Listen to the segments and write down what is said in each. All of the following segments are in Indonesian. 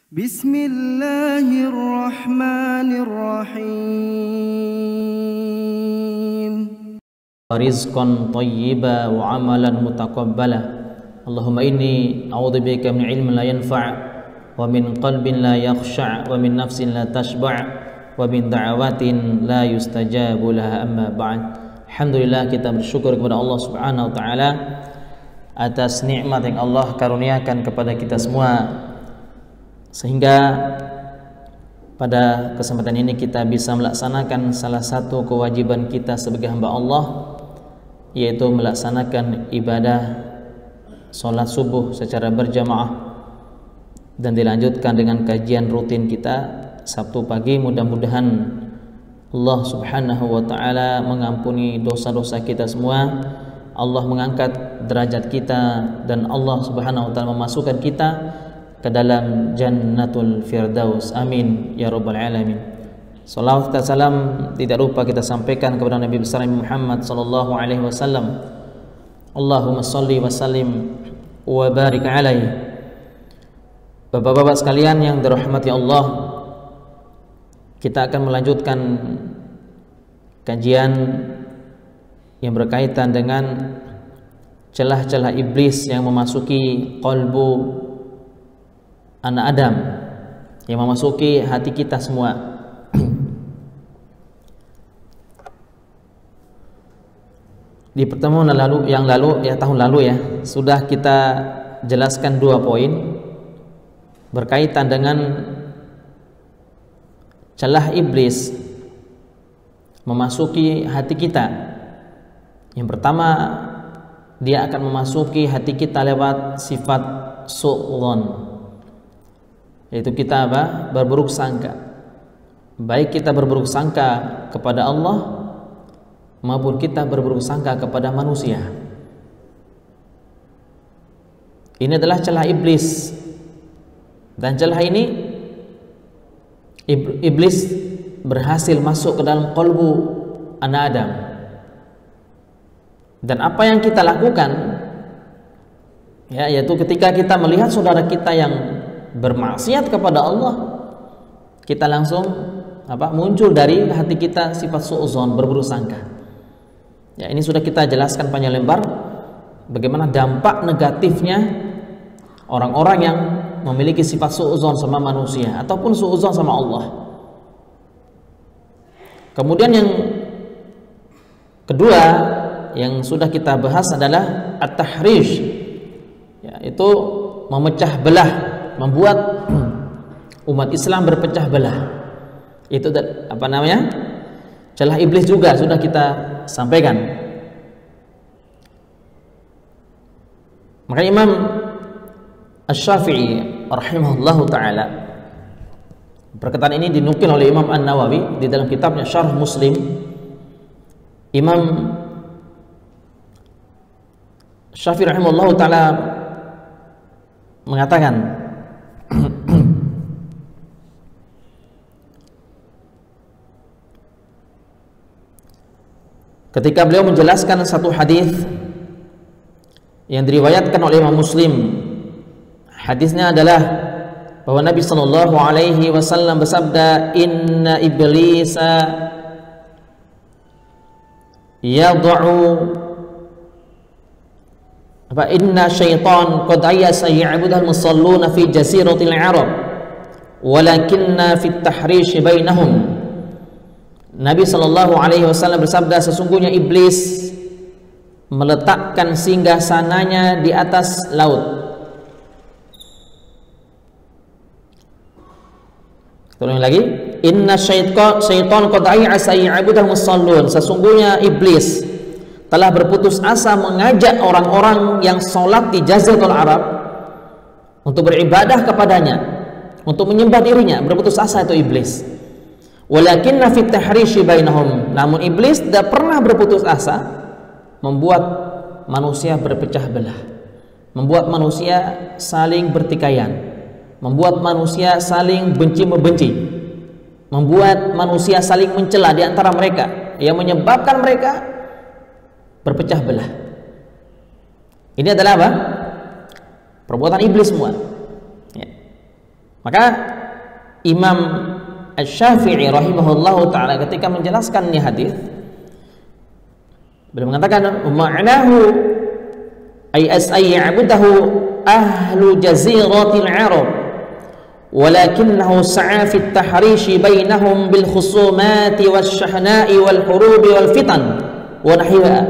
Bismillahirrahmanirrahim. Rizqan thayyiba wa amalan mutaqabbala. Allahumma inni a'udzubika min ilmin la yanfa' wa min qalbin la yakhsha' wa min nafsin la tashba' wa min da'awatin la yustajabu laha, amma ba'd. Alhamdulillah, kita bersyukur kepada Allah Subhanahu wa taala atas nikmat yang Allah karuniakan kepada kita semua, sehingga pada kesempatan ini kita bisa melaksanakan salah satu kewajiban kita sebagai hamba Allah, yaitu melaksanakan ibadah sholat subuh secara berjamaah dan dilanjutkan dengan kajian rutin kita Sabtu pagi. Mudah-mudahan Allah Subhanahu wa taala mengampuni dosa-dosa kita semua, Allah mengangkat derajat kita, dan Allah Subhanahu wa taala memasukkan kita ke dalam Jannatul Firdaus. Amin ya rabbal alamin. Salawat dan salam tidak lupa kita sampaikan kepada Nabi besar Muhammad sallallahu alaihi wasallam. Allahumma shalli wa sallim wa barik alaihi. Bapak-bapak sekalian yang dirahmati Allah, kita akan melanjutkan kajian yang berkaitan dengan celah-celah iblis yang memasuki qalbu anak Adam, yang memasuki hati kita semua. Di pertemuan tahun lalu sudah kita jelaskan 2 poin berkaitan dengan celah iblis memasuki hati kita. Yang pertama, dia akan memasuki hati kita lewat sifat su'dzon, yaitu kita berburuk sangka. Baik kita berburuk sangka kepada Allah maupun kita berburuk sangka kepada manusia. Ini adalah celah iblis, dan celah ini iblis berhasil masuk ke dalam qalbu anak Adam. Dan apa yang kita lakukan yaitu ketika kita melihat saudara kita yang bermaksiat kepada Allah, kita langsung muncul dari hati kita sifat su'dzon, berburuk sangka. Ini sudah kita jelaskan panjang lebar bagaimana dampak negatifnya orang-orang yang memiliki sifat su'dzon sama manusia ataupun su'dzon sama Allah. Kemudian yang kedua yang sudah kita bahas adalah at-tahrish, yaitu memecah belah, membuat umat Islam berpecah belah. Itu celah iblis juga sudah kita sampaikan. Maka Imam Asy-Syafi'i rahimahullahu taala, perkataan ini dinukil oleh Imam An-Nawawi di dalam kitabnya Syarh Muslim. Imam Syafi'i rahimahullahu taala mengatakan ketika beliau menjelaskan satu hadis yang diriwayatkan oleh Imam Muslim. Hadisnya adalah bahwa Nabi sallallahu alaihi wasallam bersabda, "Inna iblisa yad'u inna syaitan qad ayasa ya'budul musalluna fi jaziratil Arab walakinna fit tahrish bainahum." Nabi sallallahu alaihi wasallam bersabda, sesungguhnya iblis meletakkan singgasananya di atas laut. Tolong lagi, inna syaitan qad ayasa ya'budul musallun, sesungguhnya iblis telah berputus asa mengajak orang-orang yang sholat di Jaziratul Arab untuk beribadah kepadanya, untuk menyembah dirinya. Berputus asa itu iblis. Walakinna fit tahrishi bainahum, namun iblis tidak pernah berputus asa membuat manusia berpecah belah, membuat manusia saling bertikaian, membuat manusia saling benci-membenci, membuat manusia saling mencela di antara mereka, yang menyebabkan mereka berpecah belah. Ini adalah perbuatan iblis semua. Maka Imam Asy-Syafi'i rahimahullahu taala ketika menjelaskan ini hadis, beliau mengatakan ma'nahu ay ya'budahu ahlu jaziratil Arab walakinnahu sa'a fi at-tahrish bainahum bil khusumati wasyahna'i wal hurubi wal fitan wa nahwiha.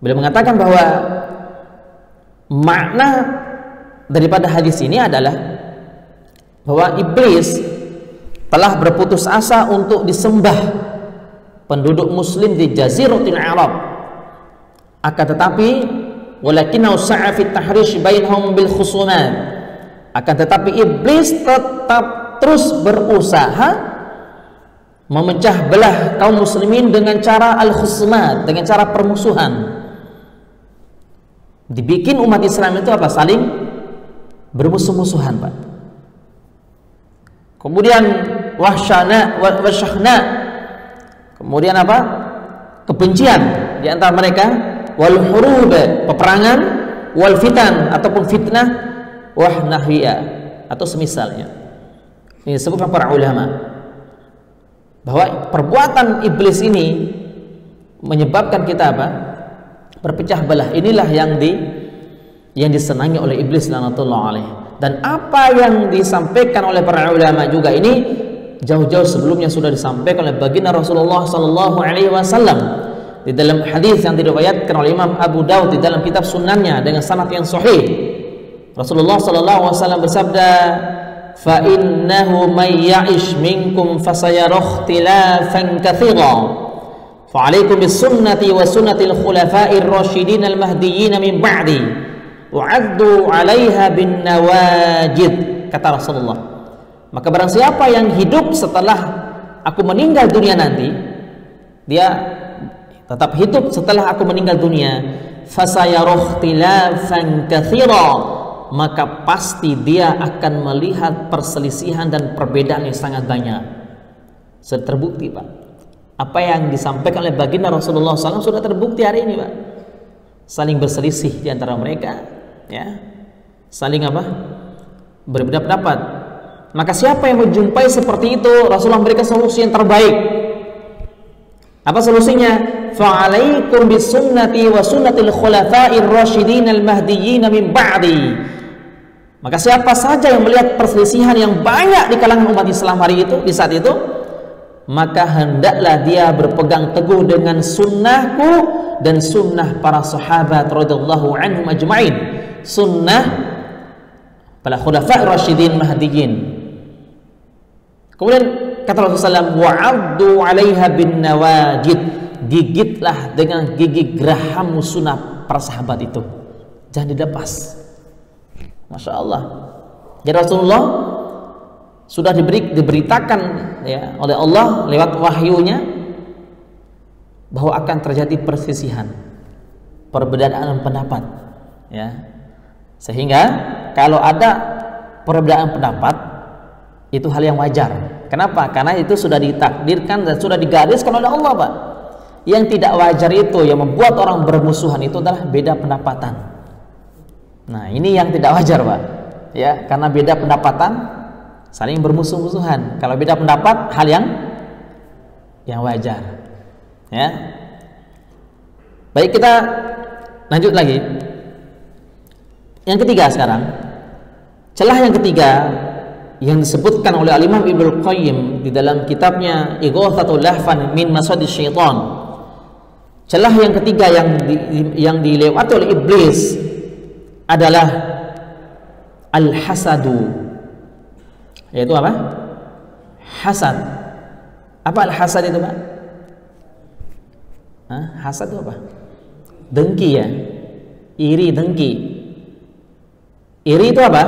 Beliau mengatakan bahwa makna daripada hadis ini adalah bahwa iblis telah berputus asa untuk disembah penduduk muslim di Jaziratul Arab, akan tetapi walakinnahu sa'a fi tahrish bainahum bil khusumat, akan tetapi iblis tetap terus berusaha memecah belah kaum muslimin dengan cara al-khusumat, dengan cara permusuhan. Dibikin umat Islam itu apa? Saling bermusuh-musuhan, Pak. Kemudian wasyahna, kemudian apa? Kebencian di antara mereka, wal hurub, peperangan, wal fitan ataupun fitnah, wah nahwiya atau semisalnya. Ini disebutkan para ulama bahwa perbuatan iblis ini menyebabkan kita apa? Berpecah belah. Inilah yang disenangi oleh iblis laknatullah alaih. Dan apa yang disampaikan oleh para ulama juga ini jauh-jauh sebelumnya sudah disampaikan oleh baginda Rasulullah sallallahu alaihi wasallam di dalam hadis yang diriwayatkan oleh Imam Abu Daud di dalam kitab sunannya dengan sanad yang sahih. Rasulullah sallallahu alaihi wasallam bersabda, "Fa innahu may ya'ish minkum fasayara ikhtilafan katsira. Fa 'alaikum bis-sunnati wa sunnatil khulafa'ir rasyidin al-mahdiyyin min ba'di. Wa'addu 'alaiha bin nawajid," kata Rasulullah. Maka barang siapa yang hidup setelah aku meninggal dunia nanti, dia tetap hidup setelah aku meninggal dunia, fasayara ikhtilafan katsira, maka pasti dia akan melihat perselisihan dan perbedaan yang sangat banyak. Sudah terbukti, Pak. Apa yang disampaikan oleh baginda Rasulullah SAW sudah terbukti hari ini, Pak. Saling berselisih di antara mereka, ya, saling apa? Berbeda pendapat. Maka siapa yang menjumpai seperti itu, Rasulullah memberikan solusi yang terbaik. Apa solusinya? Fa'alaikum bisunnati wa sunnatil khulafa'ir rasyidin al-mahdiyyin min ba'di. Maka siapa saja yang melihat perselisihan yang banyak di kalangan umat Islam hari itu, di saat itu, maka hendaklah dia berpegang teguh dengan sunnahku dan sunnah para sahabat radhiyallahu anhum ajma'in, sunnah para khulafa' rasyidin mahdiyyin. Kemudian kata Rasulullah SAW, wa'addu 'alaiha bin nawajid, gigitlah dengan gigi geraham sunnah para sahabat itu, jangan dilepas. Masya Allah. Jadi Rasulullah sudah diberitakan ya oleh Allah lewat wahyunya bahwa akan terjadi perselisihan, perbedaan pendapat, ya. Sehingga kalau ada perbedaan pendapat itu hal yang wajar. Kenapa? Karena itu sudah ditakdirkan dan sudah digariskan oleh Allah, Pak. Yang tidak wajar itu, yang membuat orang bermusuhan itu adalah beda pendapatan. Nah, ini yang tidak wajar, Pak. Ya, karena beda pendapatan saling bermusuh-musuhan. Kalau beda pendapat, hal yang wajar. Ya. Baik, kita lanjut lagi. Yang ketiga sekarang, celah yang ketiga yang disebutkan oleh Al-Imam Ibnu Qayyim di dalam kitabnya Ighatsatul Lahfan min Masadis Syaitan. Celah yang ketiga yang dilewati oleh iblis adalah al-hasadu. Yaitu apa? Hasad. Apa al-hasad itu, Pak? Hasad itu apa? Dengki, ya. Iri, dengki. Iri itu apa?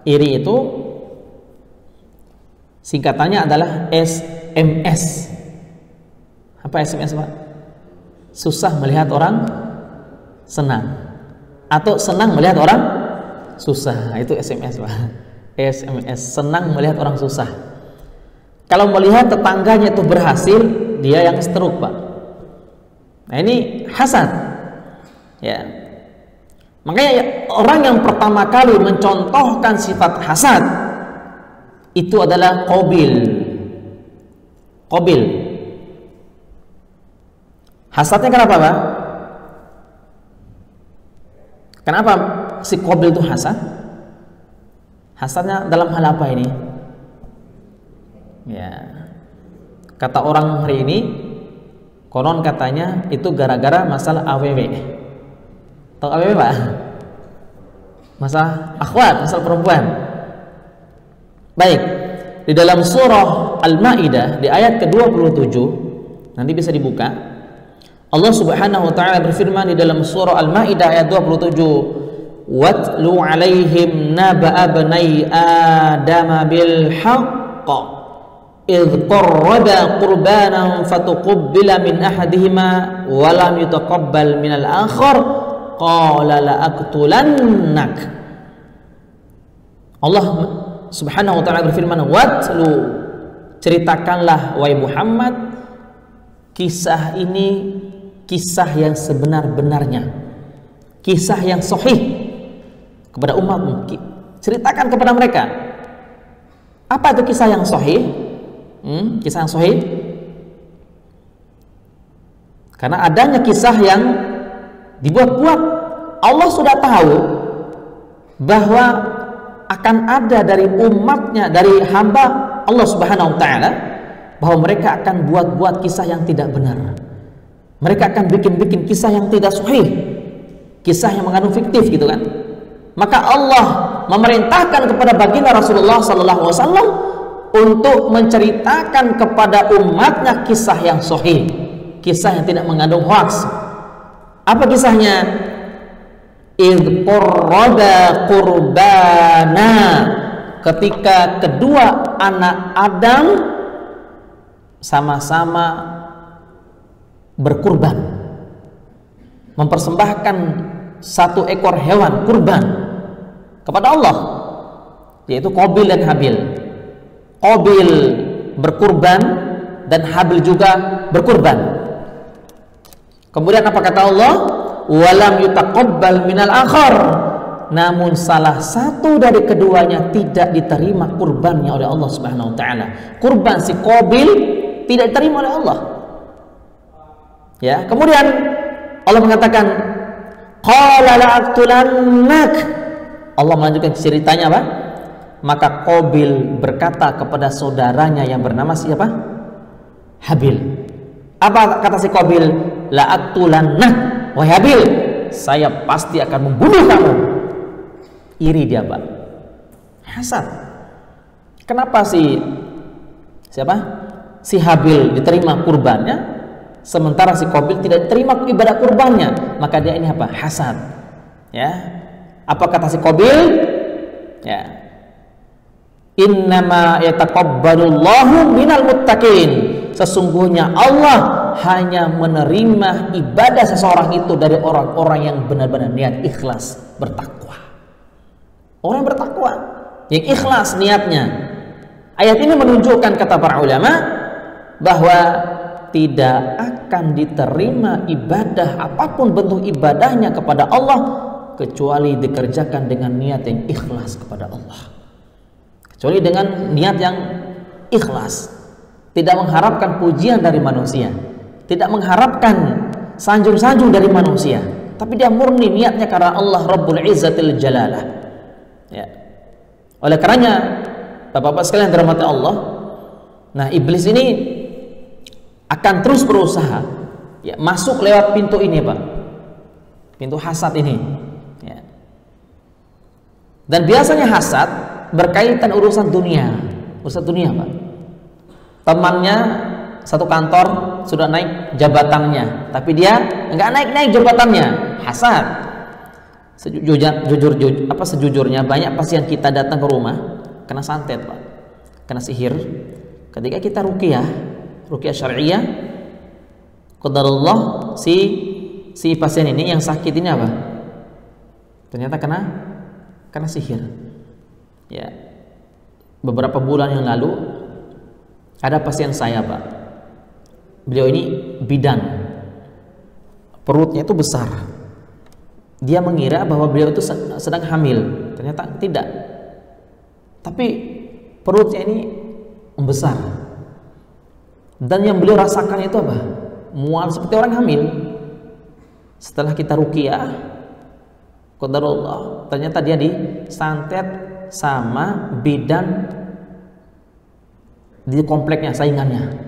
Iri itu singkatannya adalah SMS. Apa SMS, Pak? Susah melihat orang senang, atau senang melihat orang susah. Itu SMS, Pak. SMS, senang melihat orang susah. Kalau melihat tetangganya itu berhasil, dia yang stroke, Pak. Nah, ini hasad. Ya. Makanya orang yang pertama kali mencontohkan sifat hasad itu adalah Qabil. Hasadnya kenapa, Pak? Kenapa si Qabil itu hasad? Hasadnya dalam hal apa ini? Ya, kata orang hari ini, konon katanya itu gara-gara masalah AWW. Tahu AWW, Pak? Masalah akhwat, masalah perempuan. Baik, di dalam surah Al-Maidah di ayat ke-27, nanti bisa dibuka. Allah Subhanahu wa taala berfirman di dalam surah Al-Maidah ayat 27, "Watlu 'alaihim naba'a bani Adam bil haqq idh qarraba qurbanan fatuqabbala min ahadihima wa lam yutaqabbal min al-akhar qala la aqtulannak." Allah Subhanahu wa ta'ala berfirman, "Watlu," ceritakanlah wahai Muhammad kisah ini, kisah yang sebenar-benarnya, kisah yang sahih kepada umatmu. Ceritakan kepada mereka. Apa itu kisah yang sahih? Kisah yang sahih karena adanya kisah yang dibuat-buat. Allah sudah tahu bahwa akan ada dari umatnya, dari hamba Allah Subhanahu wa ta'ala, bahwa mereka akan buat-buat kisah yang tidak benar. Mereka akan bikin-bikin kisah yang tidak sahih, kisah yang mengandung fiktif gitu kan. Maka Allah memerintahkan kepada baginda Rasulullah sallallahu alaihi wasallam untuk menceritakan kepada umatnya kisah yang sahih, kisah yang tidak mengandung hoaks. Apa kisahnya? Idh qarraba qurbana, ketika kedua anak Adam sama-sama berkurban, mempersembahkan satu ekor hewan kurban kepada Allah, yaitu Qabil dan Habil. Qabil berkurban dan Habil juga berkurban. Kemudian apa kata Allah? Walam yutaqabbal minal akhar, namun salah satu dari keduanya tidak diterima kurbannya oleh Allah Subhanahu wa taala. Kurban si Qabil tidak diterima oleh Allah. Ya, kemudian Allah mengatakan qala la'aqtulannak. Allah melanjutkan ceritanya apa? Maka Qabil berkata kepada saudaranya yang bernama siapa? Habil. Apa kata si Qabil? La'aqtulannak. Wahai Habil, saya pasti akan membunuh kamu. Iri dia, Pak. Hasad. Kenapa si Habil diterima kurbannya, sementara si Qabil tidak diterima ibadah kurbannya? Maka dia ini apa? Hasad. Ya. Apa kata si Qabil? Ya. Innama yataqabbalullahu minal muttaqin. Sesungguhnya Allah hanya menerima ibadah seseorang itu dari orang-orang yang benar-benar niat ikhlas bertakwa. Orang bertakwa yang ikhlas niatnya. Ayat ini menunjukkan, kata para ulama, bahwa tidak akan diterima ibadah apapun bentuk ibadahnya kepada Allah kecuali dikerjakan dengan niat yang ikhlas kepada Allah. Kecuali dengan niat yang ikhlas, tidak mengharapkan pujian dari manusia, tidak mengharapkan sanjung-sanjung dari manusia, tapi dia murni niatnya karena Allah Rabbul Izzatil Jalalah. Ya. Oleh karenanya, Bapak-bapak sekalian dirahmati Allah, nah iblis ini akan terus berusaha ya, masuk lewat pintu ini, Pak, pintu hasad ini ya. Dan biasanya hasad berkaitan urusan dunia, Pak. Temannya satu kantor sudah naik jabatannya, tapi dia nggak naik jabatannya. Hasad. Sejujurnya banyak pasien kita datang ke rumah kena santet, Pak, kena sihir. Ketika kita ruqyah syariah, qadarullah si pasien ini yang sakit ini apa? Ternyata kena sihir. Ya. Beberapa bulan yang lalu ada pasien saya, Pak. Beliau ini bidan. Perutnya itu besar. dia mengira bahwa beliau itu sedang hamil. Ternyata tidak. Tapi perutnya ini membesar. Dan yang beliau rasakan itu apa? Mual seperti orang hamil. Setelah kita ruqyah, qadarullah, ternyata dia disantet sama bidan di kompleknya, saingannya.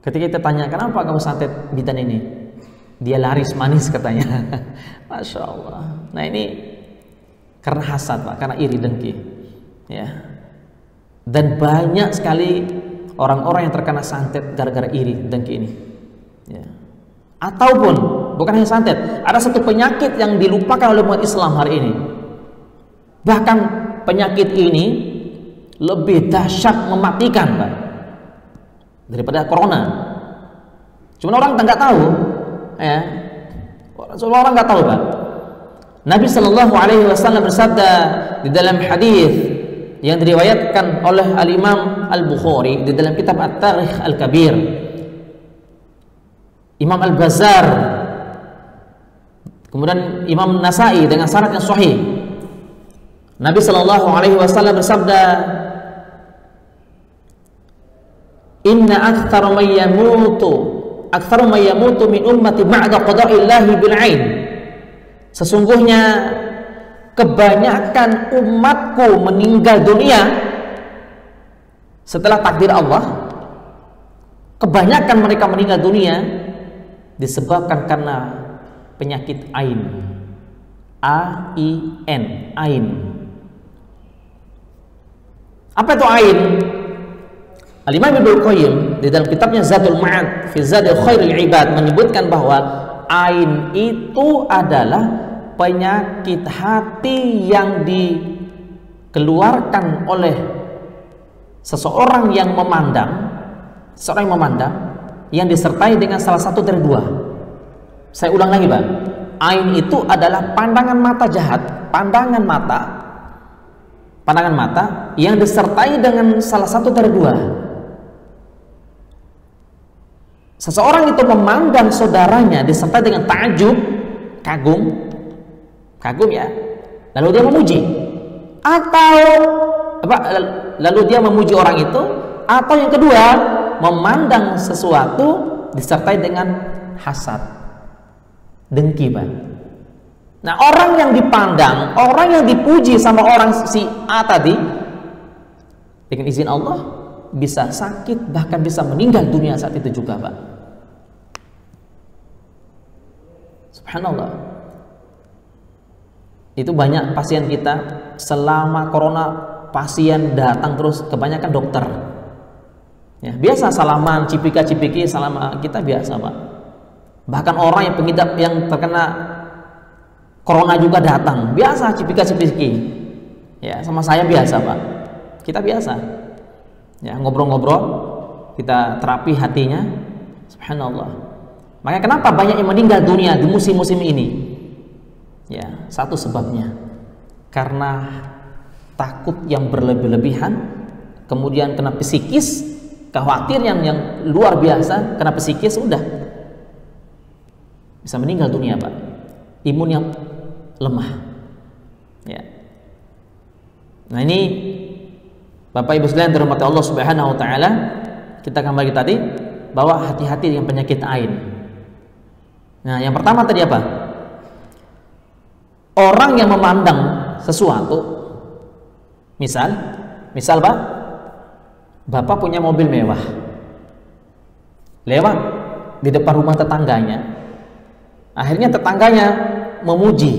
Ketika kita tanya, kenapa kamu santet bidan ini? Dia laris manis katanya. Masya Allah. Nah ini karena hasad Pak, karena iri dengki. Ya. Dan banyak sekali orang-orang yang terkena santet gara-gara iri dengki ini. Ya. Ataupun bukan hanya santet, ada satu penyakit yang dilupakan oleh umat Islam hari ini. Bahkan penyakit ini lebih dahsyat, mematikan Pak, daripada corona. Cuma orang nggak tahu, ya. Semua orang nggak tahu Pak. Nabi Shallallahu Alaihi Wasallam bersabda di dalam hadis yang diriwayatkan oleh Al Imam Al Bukhari di dalam kitab At-Tarikh Al Kabir, Imam Al Bazzar, kemudian Imam Nasai dengan syarat yang sahih. Nabi Shallallahu Alaihi Wasallam bersabda, Inna aktsara may yamutu min ummati ba'da qada'illahi bil 'ain. Sesungguhnya kebanyakan umatku meninggal dunia setelah takdir Allah. Kebanyakan mereka meninggal dunia disebabkan karena penyakit ain. A-I-N, ain. Apa itu ain? Al-Imam Ibnu Qayyim di dalam kitabnya Zadul Ma'ad fi Zadil Khairil Ibad menyebutkan bahwa ain itu adalah penyakit hati yang dikeluarkan oleh seseorang yang memandang, yang disertai dengan salah satu dari dua. Saya ulang lagi Pak, ain itu adalah pandangan mata jahat, pandangan mata yang disertai dengan salah satu dari dua. Seseorang itu memandang saudaranya disertai dengan ta'ajub, kagum ya, lalu dia memuji, atau lalu dia memuji orang itu, atau yang kedua memandang sesuatu disertai dengan hasad, dengki Pak. Nah orang yang dipandang, orang yang dipuji sama orang si A tadi, dengan izin Allah bisa sakit, bahkan bisa meninggal dunia saat itu juga Pak. Subhanallah. Itu banyak pasien kita selama corona, pasien datang terus, kebanyakan dokter. Ya, biasa salaman, cipika-cipiki, salam kita biasa Pak. Bahkan orang yang pengidap yang terkena corona juga datang, biasa cipika-cipiki. Ya, sama saya biasa Pak. Kita biasa. Ya, ngobrol-ngobrol, kita terapi hatinya. Subhanallah. Makanya kenapa banyak yang meninggal dunia di musim-musim ini? Ya, satu sebabnya karena takut yang berlebih-lebihan, kemudian kena psikis, khawatir yang luar biasa, kena psikis, udah bisa meninggal dunia Pak. Imun yang lemah. Ya. Nah ini Bapak Ibu sekalian dirahmati Allah Subhanahu wa taala, kita kembali tadi bahwa hati-hati dengan penyakit ain. Nah, yang pertama tadi apa? Orang yang memandang sesuatu, misal Pak, Bapak punya mobil mewah, lewat di depan rumah tetangganya, akhirnya tetangganya memuji,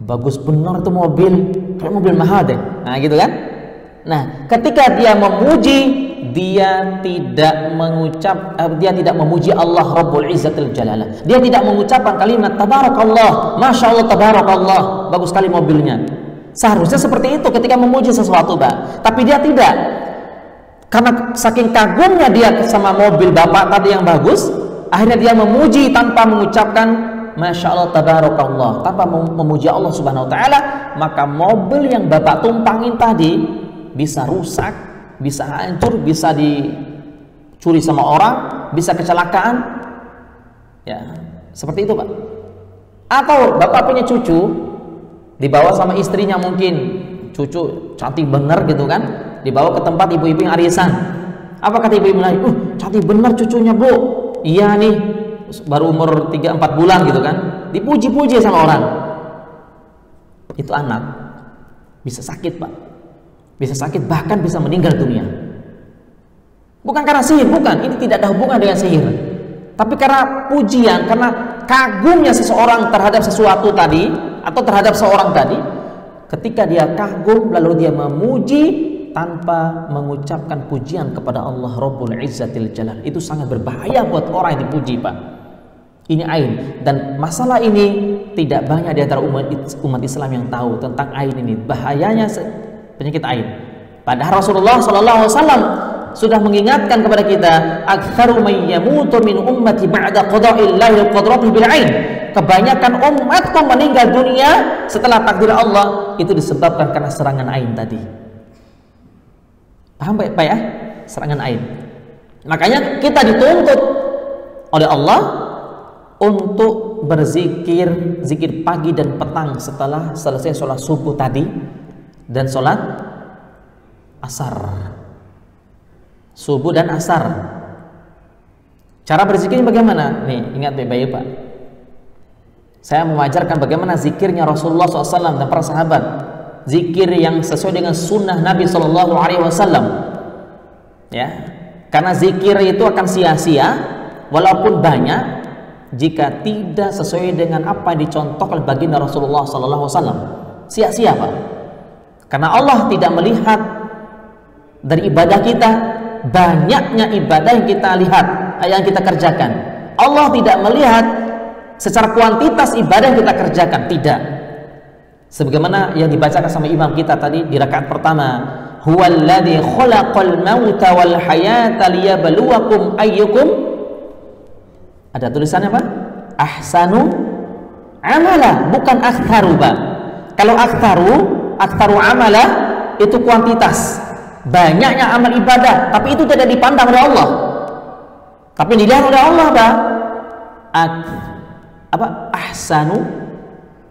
bagus benar itu mobil, kayak mobil mahal deh. Nah gitu kan. Nah ketika dia memuji, dia tidak memuji Allah Rabbul Izzatil Jalalah. Dia tidak mengucapkan kalimat tabarakallah, masya Allah tabarakallah, bagus sekali mobilnya. Seharusnya seperti itu ketika memuji sesuatu Pak. Tapi dia tidak. Karena saking kagumnya dia sama mobil Bapak tadi yang bagus, akhirnya dia memuji tanpa mengucapkan masya Allah tabarakallah, tanpa memuji Allah Subhanahu wa taala, maka mobil yang Bapak tumpangin tadi bisa rusak, bisa hancur, bisa dicuri sama orang, bisa kecelakaan. Ya, seperti itu Pak. Atau bapak punya cucu, dibawa sama istrinya mungkin, cucu cantik bener gitu kan, dibawa ke tempat ibu-ibu yang arisan. Apa kata ibu-ibu lagi? Cantik bener cucunya bu. Iya nih, baru umur 3-4 bulan gitu kan, dipuji-puji sama orang. Itu anak bisa sakit pak, bisa sakit bahkan bisa meninggal dunia. Bukan karena sihir, bukan, ini tidak ada hubungan dengan sihir, tapi karena pujian, karena kagumnya seseorang terhadap sesuatu tadi atau terhadap seorang tadi. Ketika dia kagum lalu dia memuji tanpa mengucapkan pujian kepada Allah Rabbul Izzatil Jalal, itu sangat berbahaya buat orang yang dipuji pak. Ini ain, dan masalah ini tidak banyak di antara umat Islam yang tahu tentang ain ini, bahayanya penyakit ain. Padahal Rasulullah SAW sudah mengingatkan kepada kita, aktsaru may yamutu min ummati ba'da qada'illahi al-qadrati bil ain. Kebanyakan umatku meninggal dunia setelah takdir Allah itu disebabkan karena serangan ain tadi. Paham Pak ya? Serangan ain. Makanya kita dituntut oleh Allah untuk berzikir, zikir pagi dan petang setelah selesai sholat subuh tadi dan sholat asar. Subuh dan asar. Cara berzikir bagaimana? Nih, ingat baik-baik Pak. Saya mengajarkan bagaimana zikirnya Rasulullah SAW dan para sahabat. Zikir yang sesuai dengan sunnah Nabi SAW. Ya, karena zikir itu akan sia-sia walaupun banyak jika tidak sesuai dengan apa yang dicontohkan baginda Rasulullah SAW. Sia-sia Pak. Karena Allah tidak melihat dari ibadah kita banyaknya ibadah yang kita lihat, yang kita kerjakan. Allah tidak melihat secara kuantitas ibadah yang kita kerjakan, tidak. Sebagaimana yang dibacakan sama imam kita tadi di rakaat pertama, huwallazi khalaqal mauta wal hayata liyabluwakum ayyukum, ada tulisannya apa? Ahsanu amala, bukan aktsaru Pak. Kalau aktsaru amala itu kuantitas, banyaknya amal ibadah, tapi itu tidak dipandang oleh Allah. Tapi dilihat oleh Allah apa? Ahsanu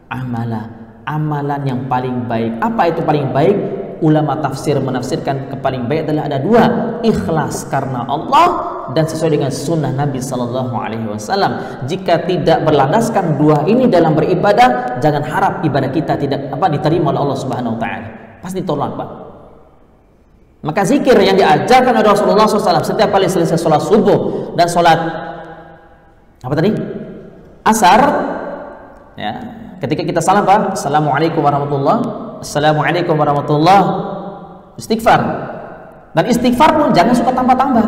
amala, amalan yang paling baik. Apa itu paling baik? Ulama tafsir menafsirkan paling baik adalah ada dua, ikhlas karena Allah dan sesuai dengan sunnah Nabi Sallallahu Alaihi Wasallam. Jika tidak berlandaskan dua ini dalam beribadah, jangan harap ibadah kita tidak diterima oleh Allah Subhanahu Wa Taala. Pasti tolak Pak. Maka zikir yang diajarkan oleh Rasulullah SAW setiap kali selesai sholat subuh dan sholat apa tadi? Asar, ya, ketika kita salam Pak, assalamualaikum warahmatullahi, assalamualaikum warahmatullahi, istighfar. Dan istighfar pun jangan suka tambah-tambah,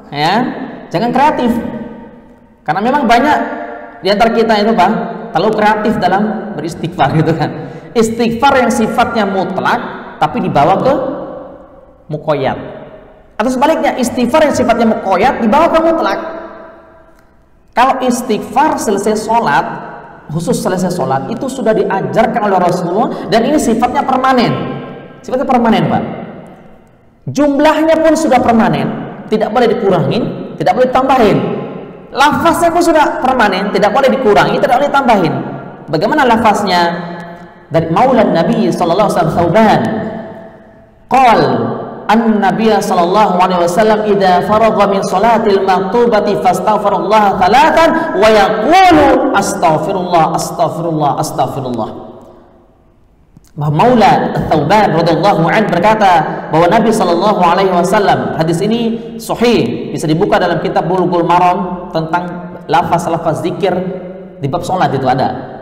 ya, jangan kreatif. Karena memang banyak di antara kita itu Pak terlalu kreatif dalam beristighfar gitu kan. Istighfar yang sifatnya mutlak tapi dibawa ke muqayyad, atau sebaliknya istighfar yang sifatnya muqayyad dibawa ke mutlak. Kalau istighfar selesai sholat, khusus selesai sholat, itu sudah diajarkan oleh Rasulullah dan ini sifatnya permanen. Sifatnya permanen Pak. Jumlahnya pun sudah permanen, tidak boleh dikurangin, tidak boleh ditambahin. Lafaznya pun sudah permanen, tidak boleh dikurangi, tidak boleh ditambahin. Bagaimana lafaznya? Dari Maulan Nabi sallallahu alaihi wasallam Thauban, qal an-nabiy sallallahu alaihi wasallam idza faragha min salatil maktubati fastaghfirullah thalathan wa yaqulu astaghfirullah astaghfirullah astaghfirullah. Maula Thauban radhiyallahu anhu berkata bahwa Nabi sallallahu alaihi wasallam, hadis ini sahih, bisa dibuka dalam kitab Bulughul Maram tentang lafaz-lafaz zikir di bab salat itu ada.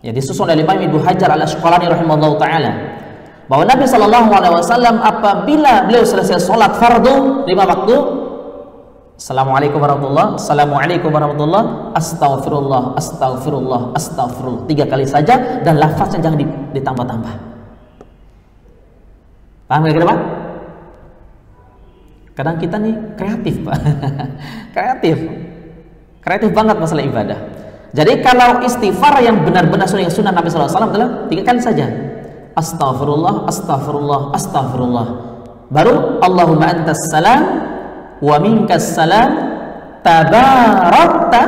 Ya, disusun oleh Imam Ibnu Hajar Al-Asqalani rahimahullahu taala, bahwa Nabi sallallahu alaihi wasallam apabila beliau selesai salat fardu 5 waktu, assalamualaikum warahmatullahi, assalamualaikum warahmatullahi, astaghfirullah, astaghfirullah, astaghfirullah, 3 kali saja, dan lafaznya jangan ditambah-tambah. Paham kira-kira Pak? Kadang kita nih kreatif Pak. kreatif banget masalah ibadah. Jadi kalau istighfar yang benar-benar sunnah Nabi SAW adalah 3 kali saja. Astaghfirullah, astaghfirullah, astaghfirullah. Baru Allahumma antas salam wa minkas salam tabarakta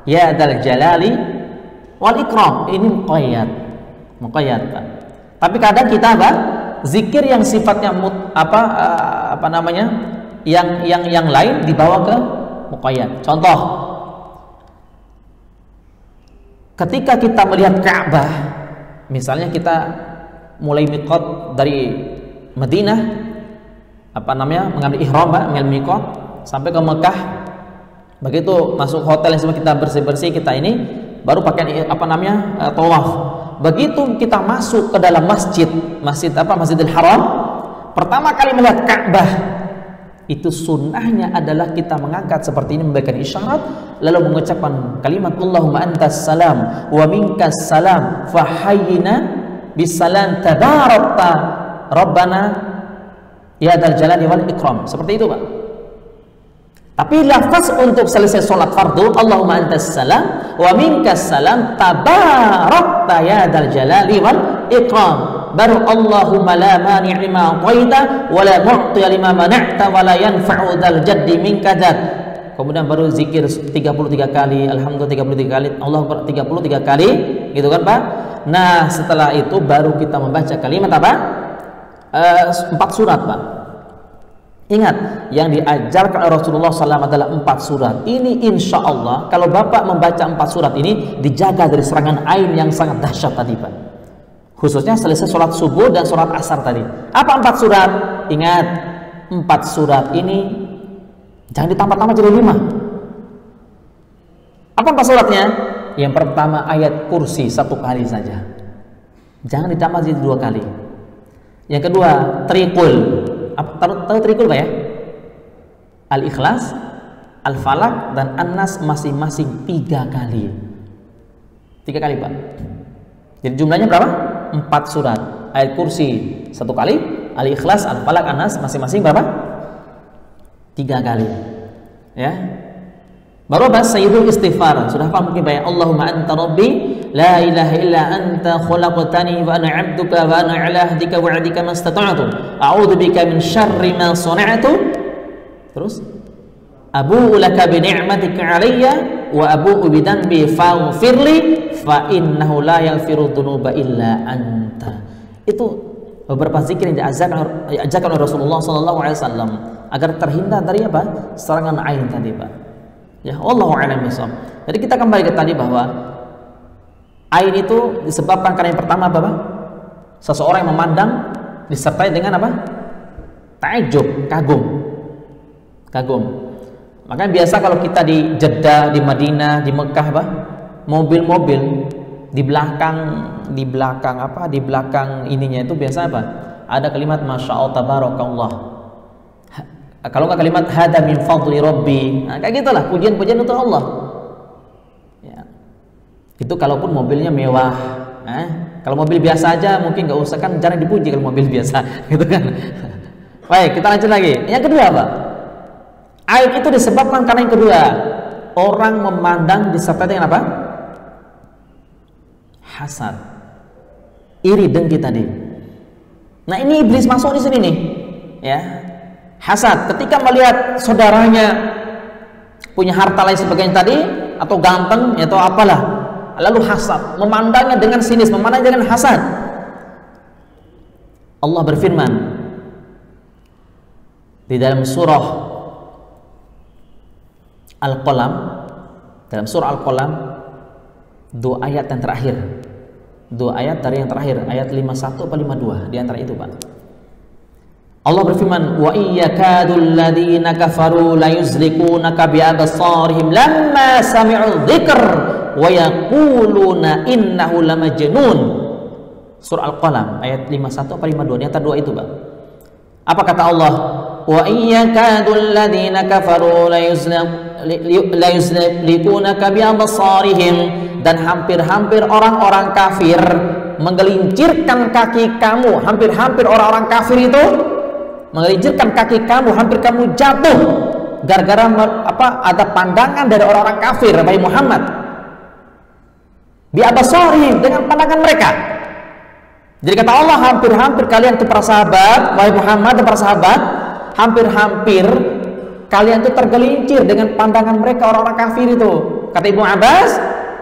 ya dzal jalali wal ikram. Ini muqayyad. Muqayyad, Pak. Tapi kadang kita apa? Zikir yang sifatnya apa namanya? Yang lain dibawa ke muqayyad. Contoh, ketika kita melihat Ka'bah, misalnya kita mulai miqat dari Madinah, mengambil ihram, Pak, mengambil miqat sampai ke Mekah. Begitu masuk hotel yang semua kita bersih-bersih, kita ini baru pakai tawaf. Begitu kita masuk ke dalam Masjidil Haram, pertama kali melihat Ka'bah, itu sunnahnya adalah kita mengangkat seperti ini, memberikan isyarat, lalu mengucapkan kalimat Allahumma antas salam wa minkas salam fahayyina bisalam tabarakta rabbana ya dzal jalali wal ikram. Seperti itu, Pak. Tapi lafaz untuk selesai sholat fardu, Allahumma antas salam wa minkas salam tabarakta ya dzal jalali wal ikram. Baru Allahumma la mani' lima a'taita wa la mu'ti lima mana'ta wa la yanfa'u dzal jaddi minka dzat. Kemudian baru zikir 33 kali, alhamdulillah 33 kali, Allah 33 kali, gitu kan, Pak? Nah, setelah itu baru kita membaca kalimat apa? 4 surat, Pak. Ingat, yang diajarkan oleh Rasulullah SAW adalah 4 surat. Ini insya Allah, kalau Bapak membaca 4 surat ini, dijaga dari serangan ain yang sangat dahsyat tadi, Pak. Khususnya selesai sholat subuh dan sholat asar tadi. Apa 4 surat? Ingat, 4 surat ini jangan ditambah-tambah jadi 5. Apa 4 suratnya? Yang pertama ayat kursi 1 kali saja. Jangan ditambah jadi 2 kali. Yang kedua, trikul. Tahu trikul, Pak, ya? Al-Ikhlas, Al-Falaq, dan An-Nas masing-masing 3 kali. 3 kali, Pak. Jadi jumlahnya berapa? 4 surat. Ayat kursi 1 kali, Al-Ikhlas, Al-Falaq, An-Nas masing-masing berapa? 3 kali. Ya. Baru bahas sayyidul istighfar. Sudah paham mungkin, Pak, ya? Allahumma anta rabbi la ilaha illa anta khalaqtani wa ana 'abduka wa ana 'ala ahdika wa 'adika mastata'tu a'udzu bika min syarri ma sana'tu. Terus abu'u laka bi ni'matika 'alayya wa abu'u bi dhanbi faghfirli fa innahu la yaghfiru dzunuba illa anta. Itu beberapa zikir yang diajarkan oleh Rasulullah SAW agar terhindar dari apa? Serangan ain tadi, Pak. Ya, wallahu a'lam bishawab. Jadi kita kembali ke tadi bahwa ain itu disebabkan karena yang pertama apa, Pak? Seseorang yang memandang disertai dengan apa? Ta'ajub, kagum. Makanya biasa kalau kita di Jeddah, di Madinah, di Mekah, Pak, mobil-mobil di belakang ininya itu biasa apa? Ada kalimat Masya Allah Tabarakallah. Kalau nggak kalimat hada min fadli rabbi. Nah, kayak gitulah, pujian-pujian untuk Allah. Ya. Itu kalaupun mobilnya mewah. Kalau mobil biasa aja mungkin nggak usah, kan jarang dipuji kalau mobil biasa, gitu kan. Baik, kita lanjut lagi. Yang kedua, Pak. Aib itu disebabkan karena yang kedua, orang memandang disertai dengan apa? Hasad, iri, dengki tadi. Nah, ini iblis masuk di sini nih, ya. Hasad, ketika melihat saudaranya punya harta lain sebagainya tadi, atau ganteng, atau apalah, lalu hasad, memandangnya dengan sinis, memandangnya dengan hasad. Allah berfirman di dalam surah Al-Qalam, dua ayat yang terakhir, ayat 51 atau 52 di antara itu, Pak. Allah berfirman, wa iyyakadul ladzina kafaru la yuzlikunaka bi absarihim lamma sami'u dzikr wa yaquluna innahu lamajnun. Surah Al-Qalam ayat 51 atau 52 di antara dua itu, Pak. Apa kata Allah? Wa iyyakadul ladzina kafaru la yuzlikunaka bi absarihim, dan hampir-hampir orang-orang kafir menggelincirkan kaki kamu, hampir-hampir orang-orang kafir itu menggelincirkan kaki kamu, hampir kamu jatuh gara-gara apa? Ada pandangan dari orang-orang kafir, Nabi Muhammad. Bi absarihim, dengan pandangan mereka. Jadi kata Allah, hampir-hampir kalian itu para sahabat, wahai Muhammad dan para sahabat, hampir-hampir kalian itu tergelincir dengan pandangan mereka orang-orang kafir itu. Kata Ibnu Abbas,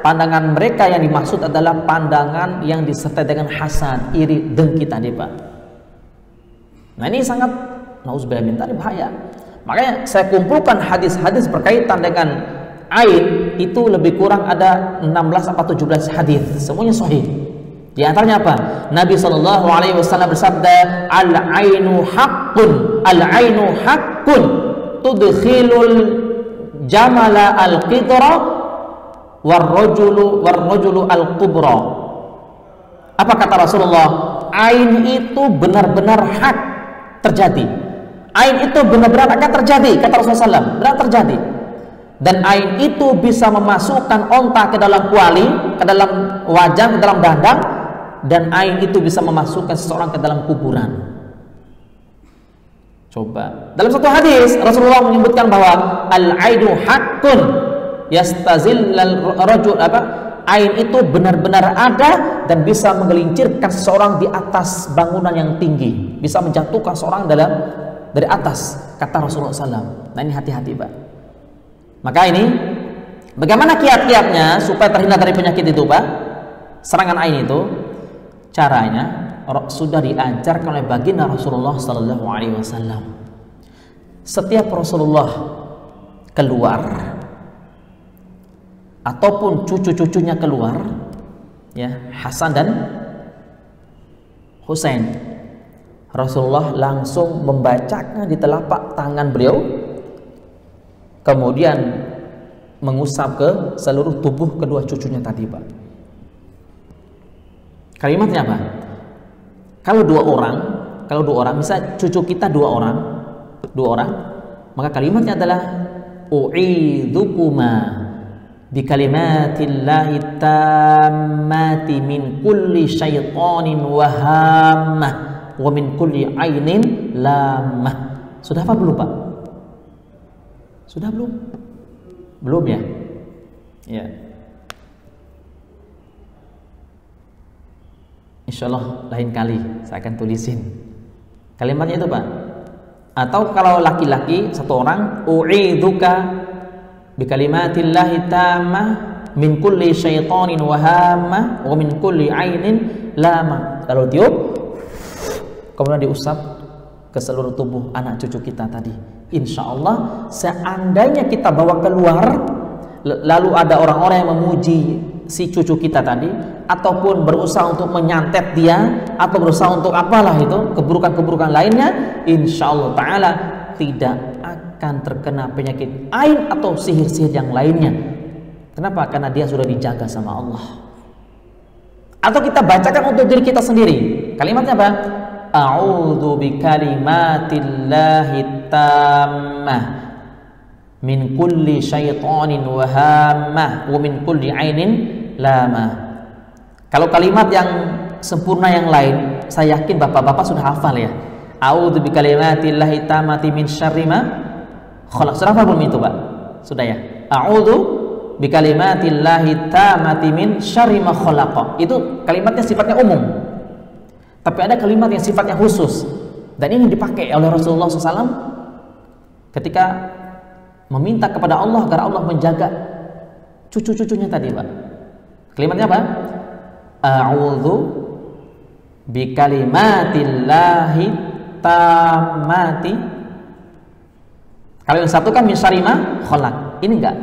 pandangan mereka yang dimaksud adalah pandangan yang disertai dengan hasad, iri, dengki tadi, Pak. Nah, ini sangat nauzubillah min dzalik bahaya. Makanya saya kumpulkan hadis-hadis berkaitan dengan ain itu lebih kurang ada 16 atau 17 hadis, semuanya sahih. Di antaranya apa? Nabi sallallahu alaihi wasallam bersabda, "Al-ainu haqqun, al-ainu haqqun tudkhilul jamala al-qidra war-rajulu al-qubra." Apa kata Rasulullah? Ain itu benar-benar hak terjadi. Ain itu benar-benar akan terjadi, kata Rasulullah SAW, benar terjadi. Dan ain itu bisa memasukkan onta ke dalam kuali, ke dalam wajan, ke dalam dandang, dan ain itu bisa memasukkan seseorang ke dalam kuburan. Coba. Dalam satu hadis Rasulullah menyebutkan bahwa al-ainu haqqun yastazillal rajul, ain itu benar-benar ada dan bisa menggelincirkan seseorang di atas bangunan yang tinggi, bisa menjatuhkan seseorang dari atas, kata Rasulullah SAW. Nah, ini hati-hati, Pak. Maka ini bagaimana kiat-kiatnya supaya terhindar dari penyakit itu, Pak? Serangan ain itu caranya sudah diajarkan oleh baginda Rasulullah sallallahu alaihi wasallam. Setiap Rasulullah keluar ataupun cucu-cucunya keluar, ya, Hasan dan Husain, Rasulullah langsung membacakan di telapak tangan beliau, kemudian mengusap ke seluruh tubuh kedua cucunya tadi, Pak. Kalimatnya apa? Kalau dua orang, misal cucu kita dua orang, maka kalimatnya adalah u'idzukuma bi kalimatillahi tammati min kulli syaitanin wahammah wa min kulli ainin lamah. Sudah apa belum, Pak? Sudah belum? Belum, ya? Ya. Insyaallah lain kali saya akan tulisin kalimatnya itu, Pak. Atau kalau laki-laki satu orang, u'idzuka bi kalimatillahi tammah min kulli syaitanin wahammah wa min kulli ainin lamah. Kalau tiup kemudian diusap ke seluruh tubuh anak cucu kita tadi. Insya Allah, seandainya kita bawa keluar, lalu ada orang-orang yang memuji si cucu kita tadi, ataupun berusaha untuk menyantet dia, atau berusaha untuk apalah itu, keburukan-keburukan lainnya, insya Allah ta'ala tidak akan terkena penyakit ain atau sihir-sihir yang lainnya. Kenapa? Karena dia sudah dijaga sama Allah. Atau kita bacakan untuk diri kita sendiri. Kalimatnya apa? A'udzu bikalimatillahi tammah min kulli syaitanin wahammah wa min kulli ainin lamah. Kalau kalimat yang sempurna yang lain, saya yakin bapak-bapak sudah hafal, ya. A'udzu bikalimatillahi tammati min syarri ma khalaq. Sudah hafal belum itu, Pak? Sudah, ya. A'udzu bikalimatillahi tammati min syarri ma khalaq. Itu kalimatnya sifatnya umum. Tapi ada kalimat yang sifatnya khusus, dan ini dipakai oleh Rasulullah SAW ketika meminta kepada Allah agar Allah menjaga cucu-cucunya tadi, Pak. Kalimatnya apa? A'udzu bikalimatillahi tammati. Kalau yang satu kan min syarri ma khalaq. Ini enggak.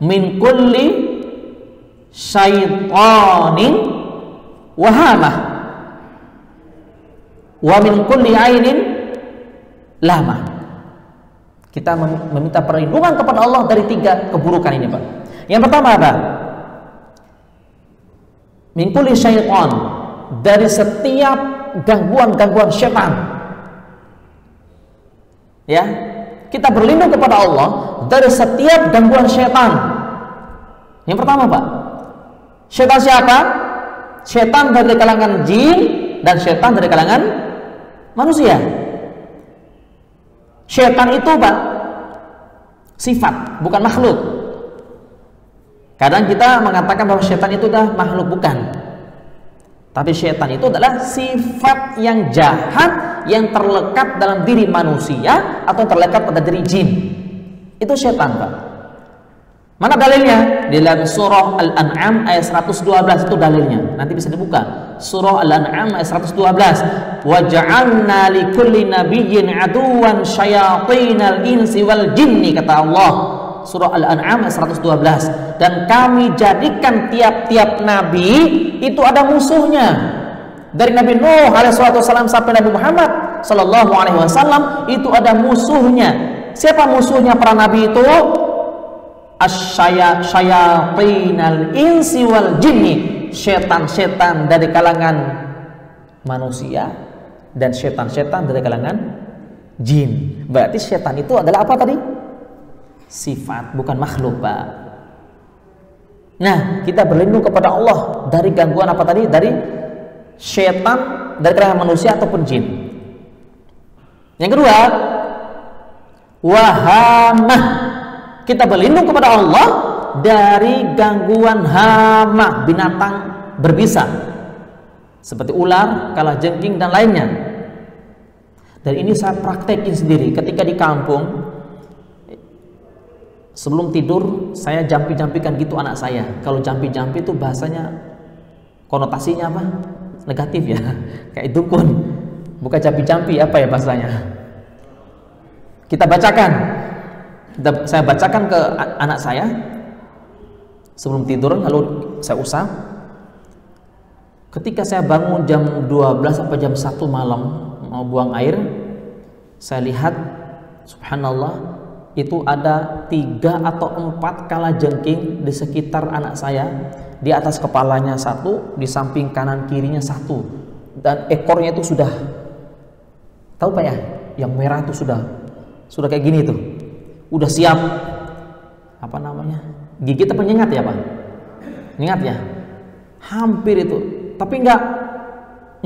Min kulli syaitanin wahamah wa min kulli ainin lamah. Kita meminta perlindungan kepada Allah dari 3 keburukan ini, Pak. Yang pertama apa? Min kulli syaitan, dari setiap gangguan-gangguan syaitan. Ya, kita berlindung kepada Allah dari setiap gangguan syaitan. Yang pertama, Pak, syaitan siapa? Syaitan dari kalangan jin dan syaitan dari kalangan manusia. Syaitan itu, Pak, sifat, bukan makhluk. Kadang kita mengatakan bahwa syaitan itu adalah makhluk, bukan. Tapi syaitan itu adalah sifat yang jahat yang terlekat dalam diri manusia atau terlekat pada diri jin. Itu syaitan, Pak. Mana dalilnya? Di dalam surah Al-An'am ayat 112 itu dalilnya. Nanti bisa dibuka. Surah Al-An'am ayat 112. Wa ja'alna likulli nabiyyin aduwan syayatinal insi wal jinni, kata Allah. Surah Al-An'am ayat 112. Dan kami jadikan tiap-tiap nabi itu ada musuhnya. Dari Nabi Nuh alaihissalam sampai Nabi Muhammad sallallahu alaihi wasallam itu ada musuhnya. Siapa musuhnya para nabi itu? Asyayatinal insi wal jinni, setan-setan dari kalangan manusia dan setan-setan dari kalangan jin. Berarti setan itu adalah apa tadi? Sifat, bukan makhluk, Pak. Nah, kita berlindung kepada Allah dari gangguan apa tadi? Dari setan dari kalangan manusia ataupun jin. Yang kedua, wahamah. Kita berlindung kepada Allah dari gangguan hama, binatang berbisa seperti ular, kalajengking dan lainnya. Dan ini saya praktekin sendiri ketika di kampung. Sebelum tidur saya jampi-jampikan gitu anak saya. Kalau jampi-jampi itu bahasanya konotasinya apa? Negatif ya. Kayak dukun. Bukan jampi-jampi, apa ya bahasanya? Kita bacakan. Saya bacakan ke anak saya sebelum tidur, lalu saya usap. Ketika saya bangun jam 12 sampai jam 1 malam mau buang air, saya lihat subhanallah itu ada 3 atau 4 kalajengking di sekitar anak saya. Di atas kepalanya 1, di samping kanan kirinya 1, dan ekornya itu sudah, tahu Pak ya, yang merah itu sudah kayak gini tuh. Udah siap apa namanya, gigit apa nyengat ya Pak? Nyengat ya, hampir itu, tapi enggak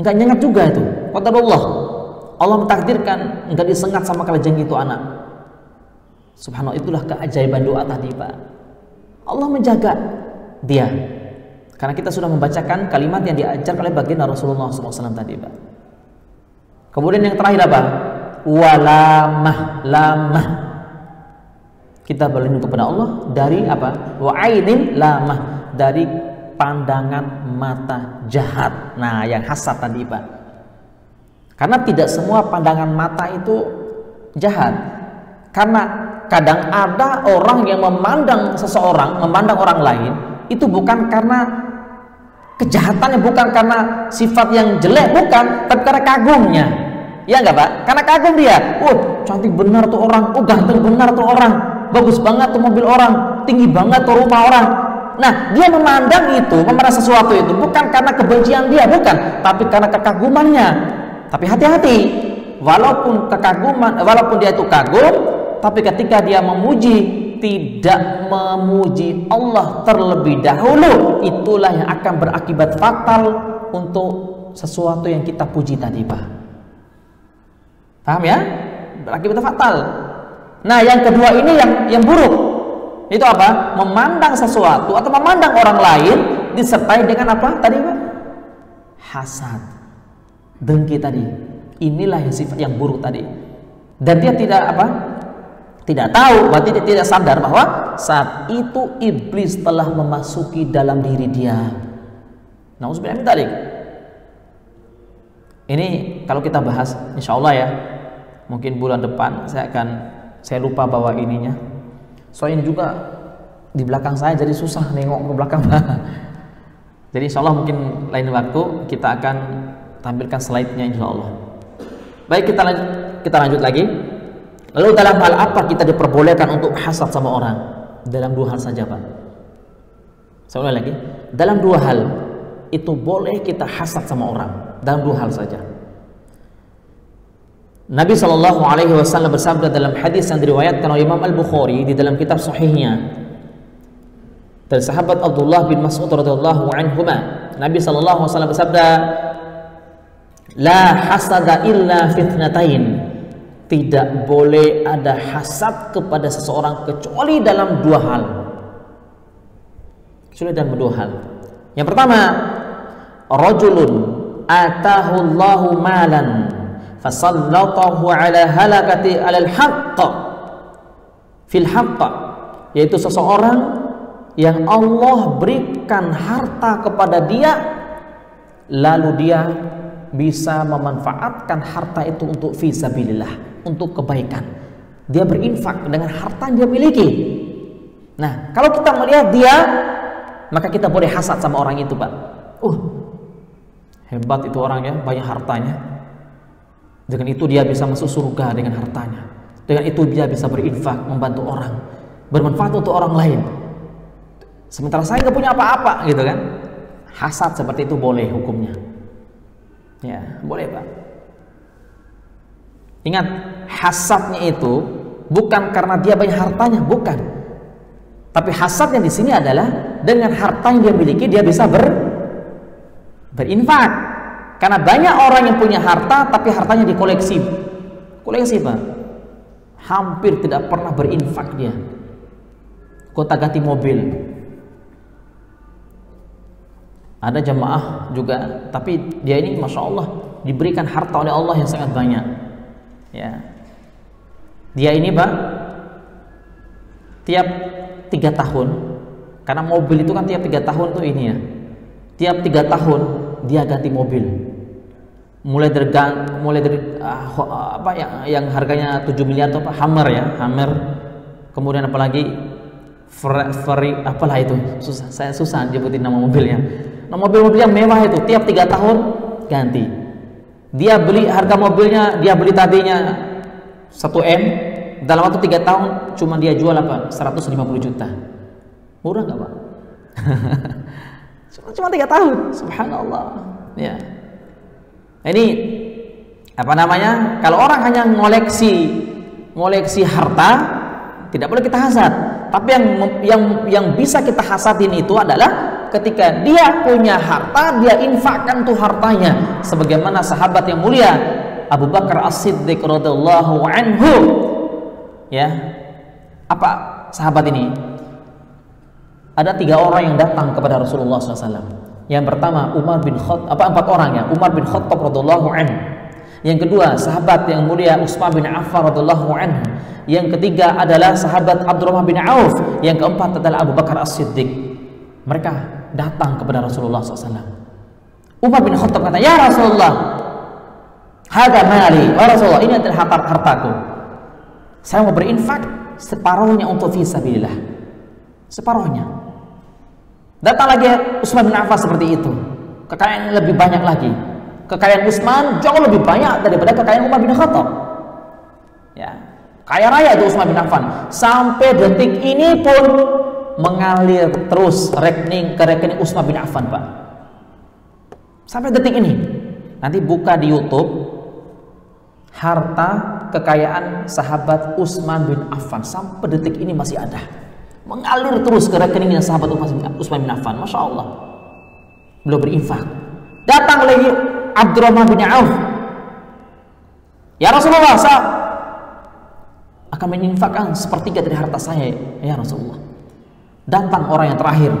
nyengat juga itu. Qadarullah, Allah mentakdirkan enggak disengat sama kalajengking itu anak. Subhanallah, itulah keajaiban doa tadi Pak. Allah menjaga dia karena kita sudah membacakan kalimat yang diajarkan oleh baginda Rasulullah SAW tadi Pak. Kemudian yang terakhir apa? Walamah, lamah. Kita berlindung kepada Allah dari apa? Wa ainin lamah, dari pandangan mata jahat. Nah, yang hasad tadi Pak. Karena tidak semua pandangan mata itu jahat. Karena kadang ada orang yang memandang seseorang, memandang orang lain itu bukan karena kejahatannya, bukan karena sifat yang jelek, bukan, tapi karena kagumnya. Ya enggak Pak? Karena kagum dia. Cantik benar tuh orang, ganteng benar tuh orang, bagus banget tuh mobil orang, tinggi banget tuh rumah orang. Nah, dia memandang itu, memandang sesuatu itu bukan karena kebencian dia, bukan, tapi karena kekagumannya. Tapi hati-hati, walaupun kekaguman, walaupun dia itu kagum, tapi ketika dia memuji, tidak memuji Allah terlebih dahulu, itulah yang akan berakibat fatal untuk sesuatu yang kita puji tadi Pak. Paham ya? Berakibat fatal. Nah, yang kedua ini yang buruk. Itu apa? Memandang sesuatu atau memandang orang lain disertai dengan apa tadi Pak? Hasad, dengki tadi. Inilah yang sifat yang buruk tadi. Dan dia tidak apa? Tidak tahu, berarti dia tidak sadar bahwa saat itu iblis telah memasuki dalam diri dia. Nauzubillah min dzalik. Ini kalau kita bahas insya Allah ya, mungkin bulan depan saya lupa bawa ininya. Soalnya ini juga di belakang saya jadi susah nengok ke belakang. Jadi insya Allah mungkin lain waktu kita akan tampilkan slide-nya insya Allah. Baik, kita lanjut lagi. Lalu dalam hal apa kita diperbolehkan untuk hasad sama orang? Dalam 2 hal saja Pak. Saya ulang lagi. Dalam 2 hal itu boleh kita hasad sama orang. Dalam 2 hal saja. Nabi SAW bersabda dalam hadis yang diriwayatkan oleh Imam Al-Bukhari di dalam kitab sahihnya dari sahabat Abdullah bin Mas'ud radhiyallahu anhuma. Nabi SAW bersabda, la hasada illa fitnatain. Tidak boleh ada hasad kepada seseorang kecuali dalam 2 hal. Kecuali dalam 2 hal. Yang pertama, rajulun atahu Allahu malan fasallatahu ala halakati alal haqq fil haqq, yaitu seseorang yang Allah berikan harta kepada dia, lalu dia bisa memanfaatkan harta itu untuk fisabilillah, untuk kebaikan. Dia berinfak dengan harta yang dia miliki. Nah, kalau kita melihat dia, maka kita boleh hasad sama orang itu, Pak. Hebat itu orangnya, banyak hartanya. Dengan itu dia bisa masuk surga dengan hartanya. Dengan itu dia bisa berinfak, membantu orang, bermanfaat untuk orang lain. Sementara saya nggak punya apa-apa, gitu kan? Hasad seperti itu boleh hukumnya. Ya, boleh, Pak. Ingat, hasadnya itu bukan karena dia banyak hartanya, bukan. Tapi hasadnya di sini adalah dengan harta yang dia miliki dia bisa berinfak. Karena banyak orang yang punya harta tapi hartanya dikoleksi. Koleksi, Pak. Hampir tidak pernah berinfak dia. Gonta-ganti mobil. Ada jamaah juga, tapi dia ini Masya Allah diberikan harta oleh Allah yang sangat banyak. Ya, dia ini, Pak, tiap 3 tahun, karena mobil itu kan tiap 3 tahun tuh ini ya, tiap 3 tahun dia ganti mobil. Mulai dari apa yang harganya 7 miliar tuh, Pak, Hammer ya, Hammer. Kemudian apalagi apalah itu, saya susah nyebutin nama mobilnya. Nah, mobil-mobil yang mewah itu tiap 3 tahun ganti. Dia beli, harga mobilnya dia beli tadinya 1 M, dalam waktu 3 tahun cuma dia jual apa? 150 juta. Murah nggak, Pak? Cuma 3 tahun, subhanallah. Ya. Ini apa namanya? Kalau orang hanya ngoleksi harta, tidak boleh kita hasad. Tapi yang bisa kita hasadin itu adalah ketika dia punya harta, dia infakkan tuh hartanya, sebagaimana sahabat yang mulia Abu Bakar As-Siddiq radhiyallahu anhu. Ya, apa sahabat ini? Ada 3 orang yang datang kepada Rasulullah SAW. Yang pertama Umar bin Khattab, 4 orang ya, Umar bin Khattab radhiyallahu anhu. Yang kedua sahabat yang mulia Utsman bin Affan radhiyallahu anhu. Yang ketiga adalah sahabat Abdurrahman bin Auf. Yang keempat adalah Abu Bakar As-Siddiq. Mereka datang kepada Rasulullah SAW. Umar bin Khattab kata, "Ya Rasulullah, hadza mali, ya Rasulullah, ini adalah hartaku. Saya mau berinfak separuhnya untuk fisabilillah." Separuhnya. Datang lagi Utsman bin Affan seperti itu. Kekayaan lebih banyak lagi. Kekayaan Utsman jauh lebih banyak daripada kekayaan Umar bin Khattab. Ya, kaya raya itu Utsman bin Affan. Sampai detik ini pun mengalir terus rekening ke rekening Utsman bin Affan, Pak. Sampai detik ini. Nanti buka di YouTube harta kekayaan sahabat Utsman bin Affan, sampai detik ini masih ada. Mengalir terus ke rekeningnya sahabat Utsman bin Affan. Masya Allah. Beliau berinfak. Datang lagi Abdurrahman bin Auf. "Ya Rasulullah, saya akan meninfakkan sepertiga dari harta saya, ya Rasulullah." Datang orang yang terakhir,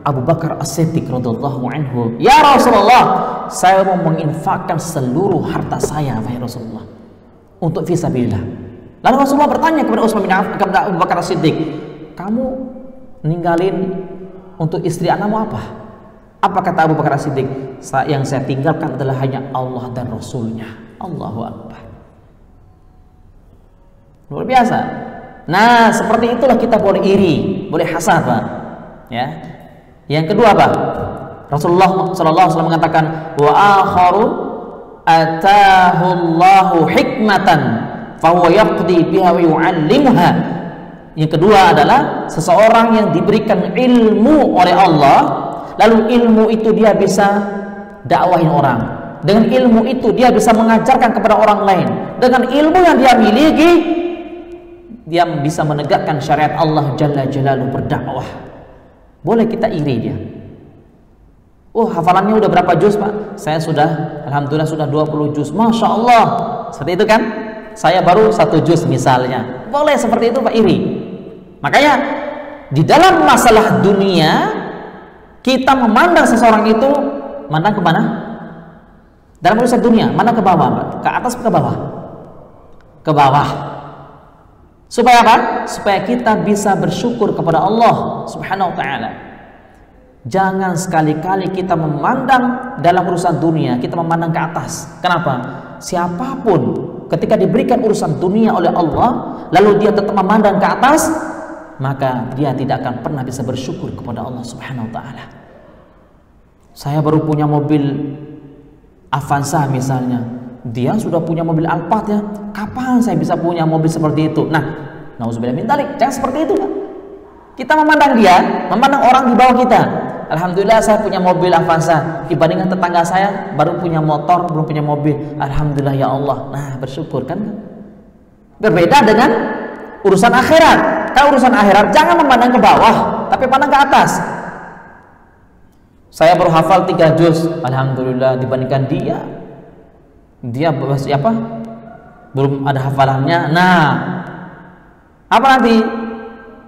Abu Bakar As-Siddiq radhiyallahu anhu. "Ya Rasulullah, saya mau menginfakkan seluruh harta saya, ya Rasulullah, untuk fisabilillah." Lalu Rasulullah bertanya kepada Utsman bin Affan, kepada Abu Bakar As-Siddiq, "Kamu ninggalin untuk istri anakmu apa?" Apa kata Abu Bakar As-Siddiq? "Yang saya tinggalkan adalah hanya Allah dan Rasulnya." Allahu Akbar. Luar biasa. Nah, seperti itulah kita boleh iri, boleh hasad, Pak. Ya. Yang kedua, Pak, Rasulullah sallallahu alaihi wasallam mengatakan, "Wa akharu atahu Allahu hikmatan fa huwa yaqdi biha wa yu'allimuha." Yang kedua adalah seseorang yang diberikan ilmu oleh Allah, lalu ilmu itu dia bisa dakwahin orang. Dengan ilmu itu dia bisa mengajarkan kepada orang lain. Dengan ilmu yang dia miliki, dia bisa menegakkan syariat Allah Jalla Jalaluhu, berdakwah. Boleh kita iri dia. Hafalannya udah berapa juz, Pak? Saya sudah, alhamdulillah sudah 20 juz. Masya Allah. Seperti itu kan? Saya baru 1 juz misalnya. Boleh seperti itu, Pak, iri. Makanya di dalam masalah dunia, kita memandang seseorang itu, mandang ke mana? Dalam urusan dunia, mana ke bawah, Pak? Ke atas ke bawah? Ke bawah. Supaya apa? Supaya kita bisa bersyukur kepada Allah Subhanahu wa ta'ala. Jangan sekali-kali kita memandang dalam urusan dunia, kita memandang ke atas. Kenapa? Siapapun ketika diberikan urusan dunia oleh Allah, lalu dia tetap memandang ke atas, maka dia tidak akan pernah bisa bersyukur kepada Allah Subhanahu wa ta'ala. Saya baru punya mobil Avanza misalnya, dia sudah punya mobil Alphard ya. Kapan saya bisa punya mobil seperti itu? Nah, nauzubillah min dzalik, jangan seperti itu, Pak. Kita memandang dia, memandang orang di bawah kita. Alhamdulillah saya punya mobil Avanza, dibandingkan tetangga saya baru punya motor, belum punya mobil. Alhamdulillah ya Allah. Nah, bersyukur kan? Berbeda dengan urusan akhirat. Kalau urusan akhirat jangan memandang ke bawah, tapi pandang ke atas. Saya baru hafal 3 juz, alhamdulillah, dibandingkan dia siapa? Belum ada hafalannya. Nah, apa nanti?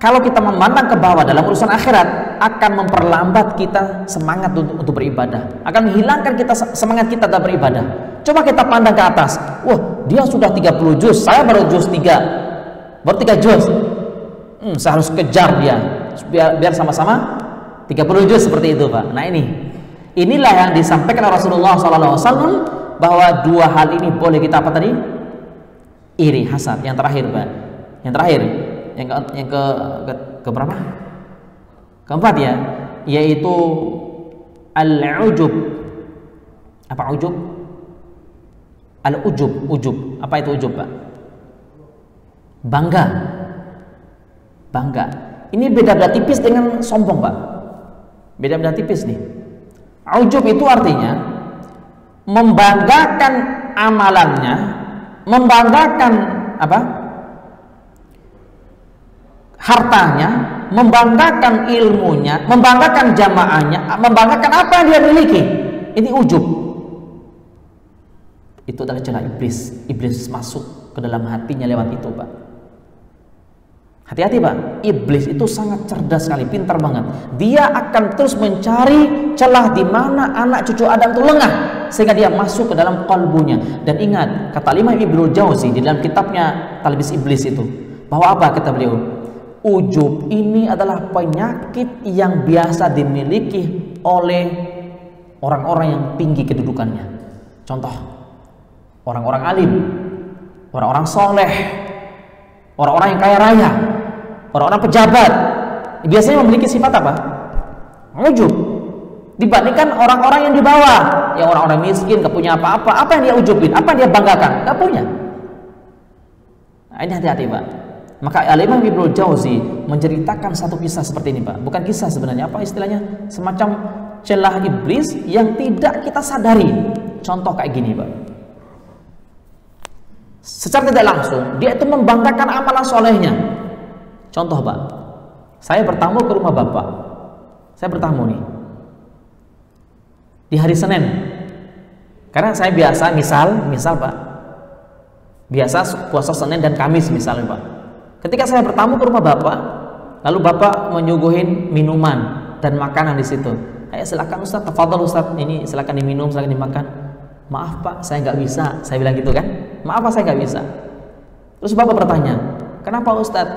Kalau kita memandang ke bawah dalam urusan akhirat, akan memperlambat kita semangat untuk beribadah, akan menghilangkan kita semangat kita dalam beribadah. Coba kita pandang ke atas. Wah, dia sudah 30 juz, saya baru juz 3, baru 3 juz. Saya harus kejar dia biar sama-sama 30 juz seperti itu, Pak. Nah, inilah yang disampaikan Rasulullah SAW, bahwa 2 hal ini boleh kita apa tadi? Iri, hasad. Yang terakhir, Pak. Yang terakhir, yang ke berapa? Keempat ya, yaitu al-ujub. Apa ujub? Ujub. Apa itu ujub, Pak? Bangga. Ini beda-beda tipis dengan sombong, Pak. Beda-beda tipis nih. Ujub itu artinya membanggakan amalannya, membanggakan apa? Hartanya, membanggakan ilmunya, membanggakan jamaahnya, membanggakan apa yang dia miliki. Ini ujub. Itu adalah celah iblis. Iblis masuk ke dalam hatinya lewat itu, Pak. Hati-hati, Pak. Iblis itu sangat cerdas sekali, pintar banget. Dia akan terus mencari celah di mana anak cucu Adam itu lengah, sehingga dia masuk ke dalam kalbunya. Dan ingat, kata Imam Ibnul Jauzi di dalam kitabnya Talbis Iblis itu, bahwa apa kata beliau? Ujub ini adalah penyakit yang biasa dimiliki oleh orang-orang yang tinggi kedudukannya. Contoh, orang-orang alim, orang-orang soleh, orang-orang yang kaya raya, orang-orang pejabat, biasanya memiliki sifat apa? Ujub. Dibandingkan orang-orang yang di bawah, yang orang-orang miskin, gak punya apa-apa. Apa yang dia ujubin? Apa yang dia banggakan? Gak punya. Nah, ini hati-hati, Pak. Maka Al-Imam Ibnul Jauzi menceritakan satu kisah seperti ini, Pak. Bukan kisah sebenarnya, apa istilahnya? Semacam celah iblis yang tidak kita sadari. Contoh kayak gini, Pak. Secara tidak langsung, dia itu membanggakan amalan solehnya. Contoh, Pak. Saya bertamu ke rumah Bapak. Saya bertamu nih di hari Senin. Karena saya biasa, misal Pak, biasa puasa Senin dan Kamis misalnya, Pak. Ketika saya bertamu ke rumah Bapak, lalu Bapak menyuguhin minuman dan makanan di situ. Ayo silakan Ustaz, tafadhol Ustaz, ini silakan diminum, silakan dimakan. Maaf Pak, saya nggak bisa. Saya bilang gitu kan. Maaf Pak, saya nggak bisa. Terus Bapak bertanya, kenapa Ustaz?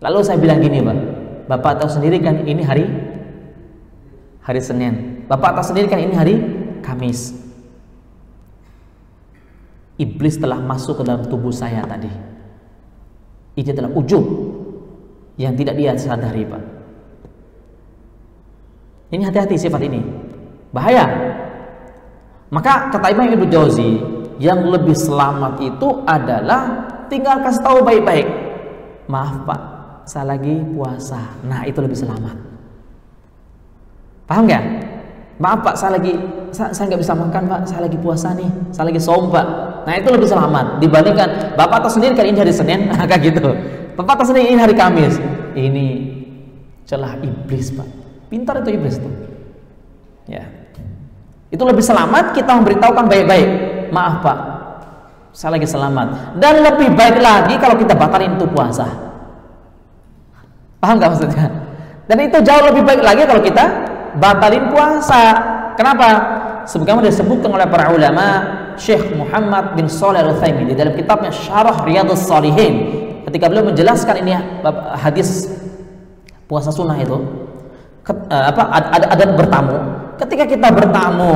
Lalu saya bilang gini, Pak. Bapak tahu sendiri kan ini hari Senin. Bapak tahu sendiri kan ini hari Kamis. Iblis telah masuk ke dalam tubuh saya tadi. Ini adalah ujub yang tidak dia sadari, Pak. Ini hati-hati sifat ini. Bahaya. Maka kata Imam Ibnu Jauzi, yang lebih selamat itu adalah tinggal kasih tahu baik-baik. Maaf Pak, saya lagi puasa. Nah, itu lebih selamat. Paham nggak? Maaf Pak, saya nggak bisa makan Pak, saya lagi puasa nih, saya lagi saum Pak. Nah, itu lebih selamat dibandingkan Bapak tahu sendiri kan ini hari Senin, kayak gitu. Bapak tahu sendiri ini hari Kamis. Ini celah iblis, Pak. Pintar itu iblis tuh. Ya. Itu lebih selamat kita memberitahukan baik-baik. Maaf Pak, saya lagi selamat. Dan lebih baik lagi kalau kita batalin itu puasa. Paham nggak maksudnya? Dan itu jauh lebih baik lagi kalau kita batalin puasa. Kenapa? Sebagaimana disebutkan oleh para ulama, Syekh Muhammad bin Shalih Al-Utsaimin di dalam kitabnya Syarah Riyadhus Shalihin, ketika beliau menjelaskan ini hadis puasa sunnah itu, ada bertamu. Ketika kita bertamu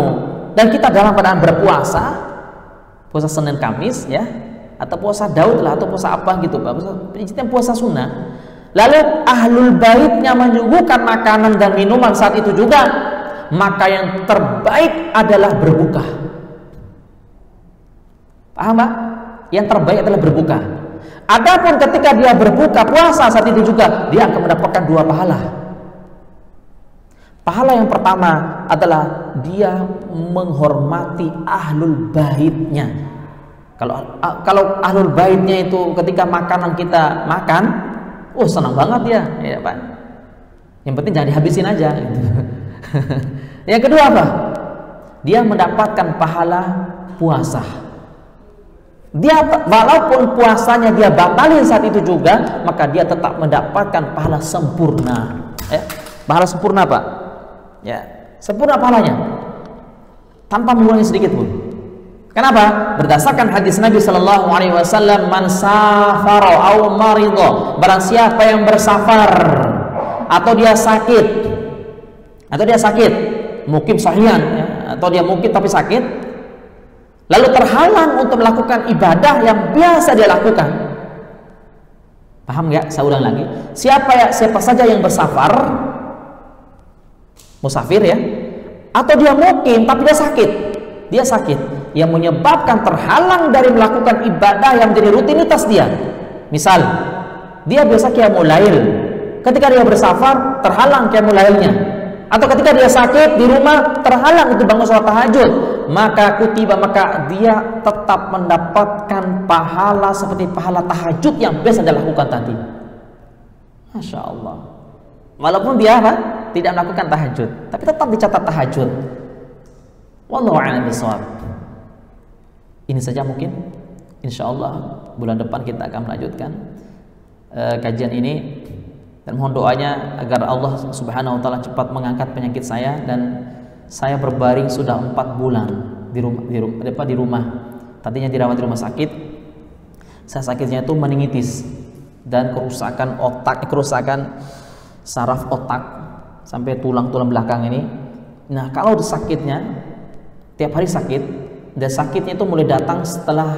dan kita dalam keadaan berpuasa, puasa Senin Kamis ya, atau puasa Daud lah, atau puasa apa gitu, puasa sunnah. Lalu ahlul baitnya menyuguhkan makanan dan minuman saat itu juga, maka yang terbaik adalah berbuka. Paham Pak? Yang terbaik adalah berbuka. Adapun ketika dia berbuka puasa saat itu juga, dia akan mendapatkan 2 pahala. Pahala yang pertama adalah dia menghormati ahlul baitnya. Kalau ahlul baitnya itu ketika makanan kita makan, senang banget dia, ya Pak. Yang penting jangan dihabisin aja. Gitu. Yang kedua apa? Dia mendapatkan pahala puasa. Dia walaupun puasanya dia batalin saat itu juga, maka dia tetap mendapatkan pahala sempurna. Pahala sempurna Pak. Ya, sempurna pahalanya, tanpa mengurangi sedikit pun. Kenapa? Berdasarkan hadis Nabi Shallallahu Alaihi Wasallam, man safara au marido, barang siapa yang bersafar atau dia sakit, mukim sahihan, ya, atau dia mukim tapi sakit, lalu terhalang untuk melakukan ibadah yang biasa dia lakukan. Paham nggak? Saya ulang lagi. Siapa saja yang bersafar, musafir ya, atau dia mukim tapi dia sakit, yang menyebabkan terhalang dari melakukan ibadah yang menjadi rutinitas dia. Misal, dia biasa qiyamul lail, ketika dia bersafar terhalang qiyamul lailnya, atau ketika dia sakit di rumah terhalang untuk bangun sholat tahajud, maka dia tetap mendapatkan pahala seperti pahala tahajud yang biasa dia lakukan tadi. Masya Allah. Walaupun dia tidak melakukan tahajud, tapi tetap dicatat tahajud. Wallahu a'lam bishawab. Ini saja mungkin. Insya Allah bulan depan kita akan melanjutkan kajian ini, dan mohon doanya agar Allah Subhanahu wa taala cepat mengangkat penyakit saya, dan saya berbaring sudah 4 bulan di rumah. Tadinya dirawat di rumah sakit. Saya sakitnya itu meningitis dan kerusakan saraf otak sampai tulang-tulang belakang ini. Nah, kalau sakitnya tiap hari sakit, dan sakitnya itu mulai datang setelah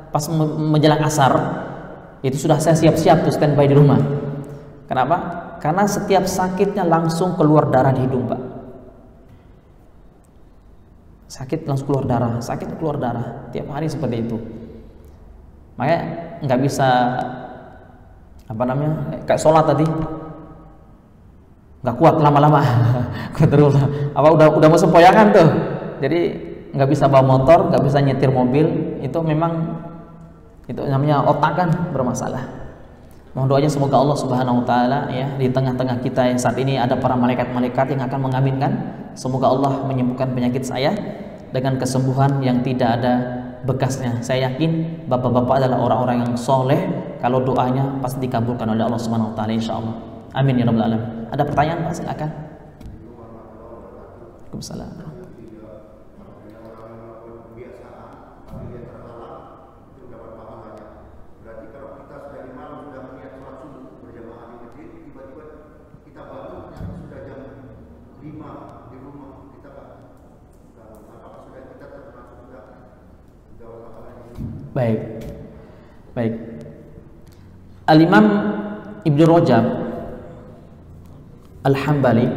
pas menjelang asar, itu sudah saya siap-siap tuh standby di rumah. Kenapa? Karena setiap sakitnya langsung keluar darah di hidung Pak. Sakit langsung keluar darah, tiap hari seperti itu. Makanya nggak bisa kayak sholat tadi, nggak kuat lama-lama. Udah mau sempoyangan tuh. Jadi nggak bisa bawa motor, nggak bisa nyetir mobil. Itu memang itu namanya otak kan bermasalah. Mohon doanya semoga Allah Subhanahu wa taala ya, di tengah-tengah kita yang saat ini ada para malaikat-malaikat yang akan mengaminkan. Semoga Allah menyembuhkan penyakit saya dengan kesembuhan yang tidak ada bekasnya. Saya yakin bapak-bapak adalah orang-orang yang soleh, kalau doanya pasti dikabulkan oleh Allah Subhanahu wa taala insyaallah. Amin ya rabbal alamin. Ada pertanyaan Pak? Silakan. Waalaikumsalam. Baik. Al-Imam Ibnu Rajab Al-Hambali,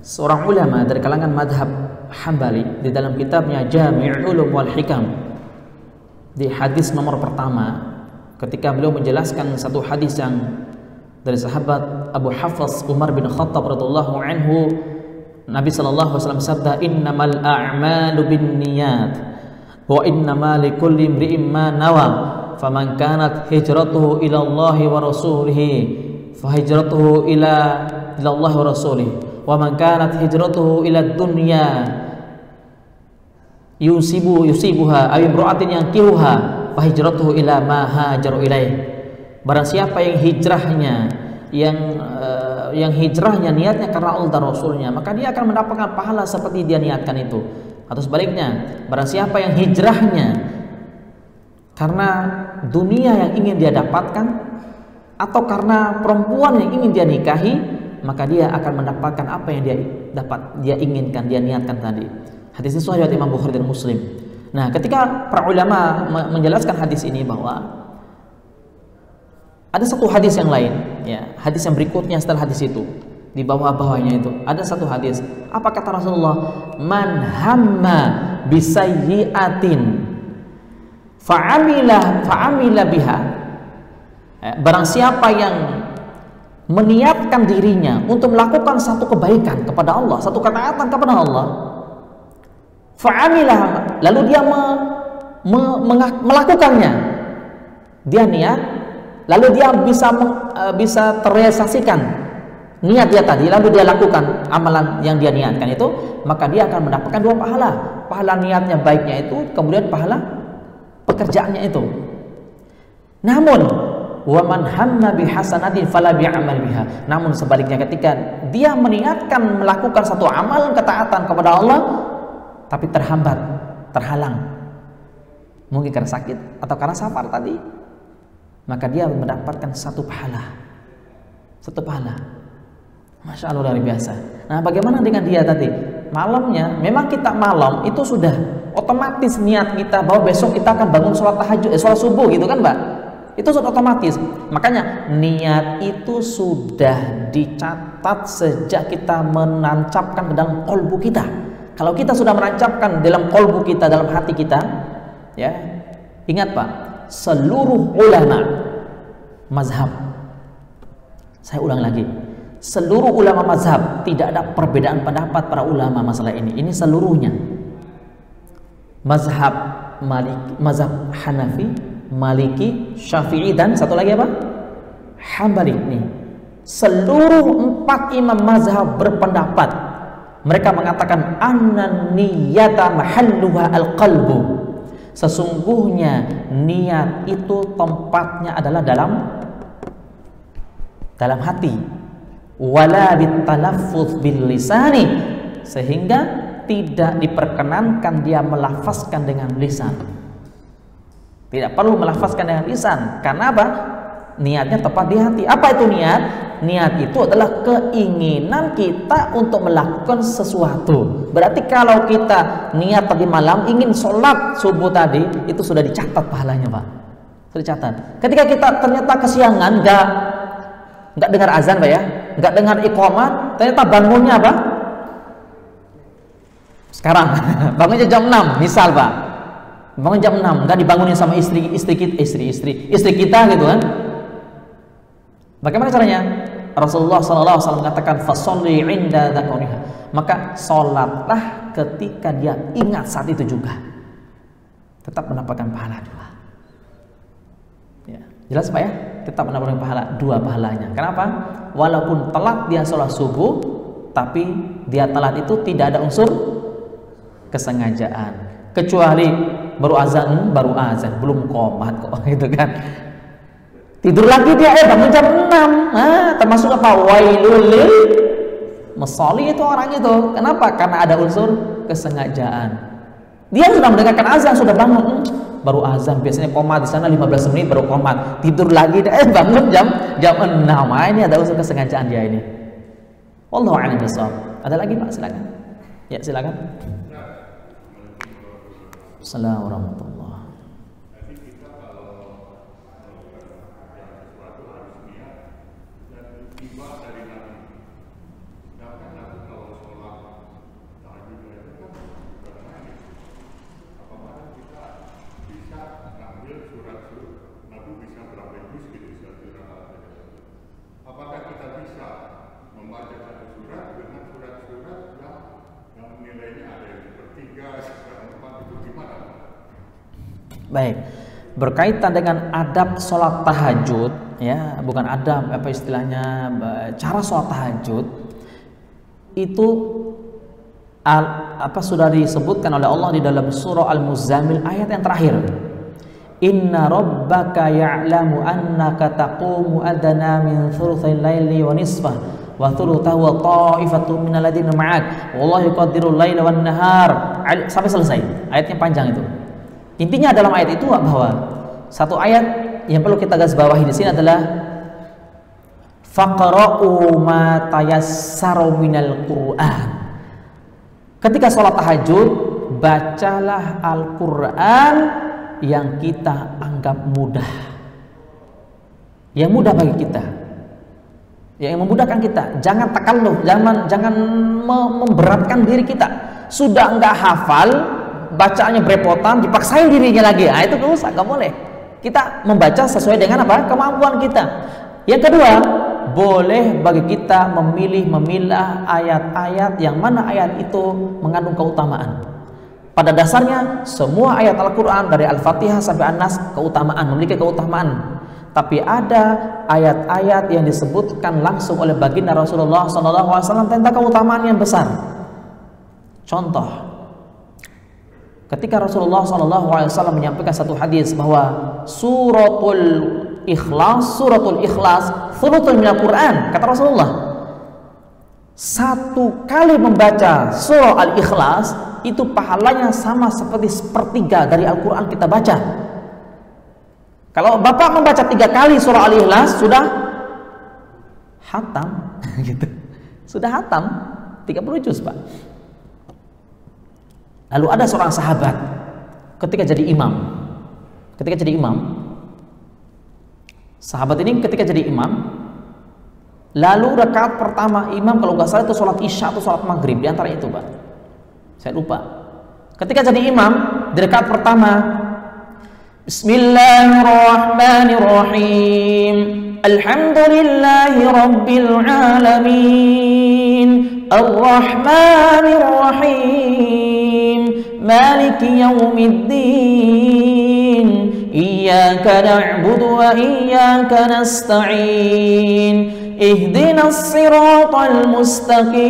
seorang ulama dari kalangan madhab Hambali, di dalam kitabnya Jami' Ulum wal Hikam, di hadis nomor pertama, ketika beliau menjelaskan satu hadis yang dari sahabat Abu Hafs Umar bin Khattab radhiyallahu anhu, Nabi sallallahu alaihi wasallam sabda, innamal a'malu binniyat wa innama likulli imri'in ma nawa, faman kanat hijratuhu ila Allah wa rasulih fa hijratuhu ila Allah wa rasulih, wa man kanat hijratuhu ila dunya yusibuha aw imra'atin yankihuha fa hijratuhu ila ma hajaru ilaih. Barang siapa yang hijrahnya niatnya karena Allah dan Rasulnya, maka dia akan mendapatkan pahala seperti dia niatkan itu. Atau sebaliknya, barang siapa yang hijrahnya karena dunia yang ingin dia dapatkan, atau karena perempuan yang ingin dia nikahi, maka dia akan mendapatkan apa yang dia inginkan, dia niatkan tadi. Hadis ini sahih riwayat Imam Bukhari dan Muslim. Nah, ketika para ulama menjelaskan hadis ini bahwa ada satu hadis yang lain, ya, hadis yang berikutnya setelah hadis itu, di bawah-bawahnya itu ada satu hadis. Apa kata Rasulullah? Man hamma bisayyi'atin fa'amila biha. Barang siapa yang meniatkan dirinya untuk melakukan satu kebaikan kepada Allah, satu ketaatan kepada Allah, fa'amilah, lalu dia melakukannya, dia niat, lalu dia bisa terrealisasikan niat dia tadi, lalu dia lakukan amalan yang dia niatkan itu, maka dia akan mendapatkan 2 pahala. Pahala niatnya baiknya itu, kemudian pahala pekerjaannya itu. Namun wa man hamma bihasanatin fala bi'amal biha. Namun sebaliknya, ketika dia meniatkan melakukan satu amalan ketaatan kepada Allah tapi terhambat, terhalang, mungkin karena sakit atau karena safar tadi, maka dia mendapatkan 1 pahala. 1 pahala. Masya Allah, luar biasa. Nah, bagaimana dengan dia tadi? Malamnya, memang kita malam itu sudah otomatis niat kita bahwa besok kita akan bangun sholat tahajud, sholat subuh gitu kan, Mbak? Itu sudah otomatis. Makanya niat itu sudah dicatat sejak kita menancapkan ke dalam kolbu kita. Kalau kita sudah menancapkan dalam kolbu kita, dalam hati kita, ya, ingat Pak, seluruh ulama mazhab, saya ulang lagi, seluruh ulama mazhab, tidak ada perbedaan pendapat para ulama masalah ini. Ini seluruhnya. Mazhab mazhab Hanafi, Maliki, Syafi'i, dan satu lagi apa? Hambali. Nih, seluruh 4 imam mazhab berpendapat. Mereka mengatakan annan niyata mahalluha al-qalbu. Sesungguhnya niat itu tempatnya adalah dalam hati. Wala bitalaffuz bil lisani, sehingga tidak diperkenankan dia melafazkan dengan lisan. Tidak perlu melafazkan dengan lisan. Karena apa? Niatnya tepat di hati. Apa itu niat? Niat itu adalah keinginan kita untuk melakukan sesuatu. Berarti kalau kita niat tadi malam ingin sholat subuh tadi, itu sudah dicatat pahalanya, Pak. Sudah dicatat. Ketika kita ternyata kesiangan, nggak dengar azan, Pak, ya, nggak dengar iqamah, ternyata bangunnya apa? Sekarang bangunnya jam 6 misal, Pak. Bangun jam 6, nggak dibangunin sama istri kita gitu kan. Bagaimana caranya? Rasulullah SAW mengatakan fasolli inda dzakariha. Maka sholatlah ketika dia ingat saat itu juga. Tetap mendapatkan pahala 2. Ya, jelas Pak ya? Tetap mendapatkan pahala 2 pahalanya. Kenapa? Walaupun telat dia sholat subuh, tapi dia telat itu tidak ada unsur kesengajaan. Kecuali baru azan, belum qomat kok gitu kan. Tidur lagi dia, bangun jam 6. Termasuk apa? Wailul lil musholli, itu orang itu. Kenapa? Karena ada unsur kesengajaan. Dia sudah mendengarkan azan, sudah bangun, baru azan, biasanya qomat di sana 15 menit baru qomat. Tidur lagi dia, bangun jam 6. Ini ada unsur kesengajaan dia ini. Wallahu a'lam bishawab. Ada lagi Pak? Silakan. Ya, silakan. Assalamualaikum warahmatullahi wabarakatuh. Baik, berkaitan dengan adab sholat tahajud, ya, bukan adab, apa istilahnya, cara sholat tahajud itu sudah disebutkan oleh Allah di dalam surah Al-Muzammil ayat yang terakhir. Inna rabbaka ya'lamu annaka taqumu adna min thulutsil laili wa nisfah wa thuluthahu wa ta'ifatun minal ladzina ma'ak wallahu yuqaddirul laila wan nahar, sampai selesai. Ayatnya panjang itu. Intinya dalam ayat itu bahwa satu ayat yang perlu kita garis bawahi di sini adalah faqra'u ma tayassaru minal Qur'an. Ketika sholat tahajud, bacalah Al-Quran yang kita anggap mudah, yang mudah bagi kita, yang memudahkan kita. Jangan takalluf, jangan memberatkan diri kita. Sudah enggak hafal, bacaannya berepotan, dipaksain dirinya lagi. Nah, itu nggak usah, nggak boleh. Kita membaca sesuai dengan apa? Kemampuan kita. Yang kedua, boleh bagi kita memilah ayat-ayat yang mana ayat itu mengandung keutamaan. Pada dasarnya semua ayat Al-Quran dari Al-Fatihah sampai An-Nas memiliki keutamaan. Tapi ada ayat-ayat yang disebutkan langsung oleh baginda Rasulullah SAW tentang keutamaan yang besar. Contoh, ketika Rasulullah SAW menyampaikan satu hadis bahwa suratul Ikhlas thuluthun minal Quran, kata Rasulullah, satu kali membaca surah Al-Ikhlas itu pahalanya sama seperti sepertiga dari Al-Quran kita baca. Kalau Bapak membaca 3 kali surah Al-Ikhlas, sudah hatam gitu. Sudah hatam 30 juz, Pak. Lalu ada seorang sahabat ketika jadi imam. Sahabat ini ketika jadi imam, lalu rakaat pertama imam, kalau nggak salah itu sholat isya atau sholat maghrib, di antara itu, Pak. Saya lupa. Ketika jadi imam, di rakaat pertama, Bismillahirrahmanirrahim. Alhamdulillahi Rabbil Alamin. Ar-Rahmanirrahim. Maliki Yawmiddin. Iyyaka na'budu wa iyyaka nasta'in. Ihdinas siratal mustaqim.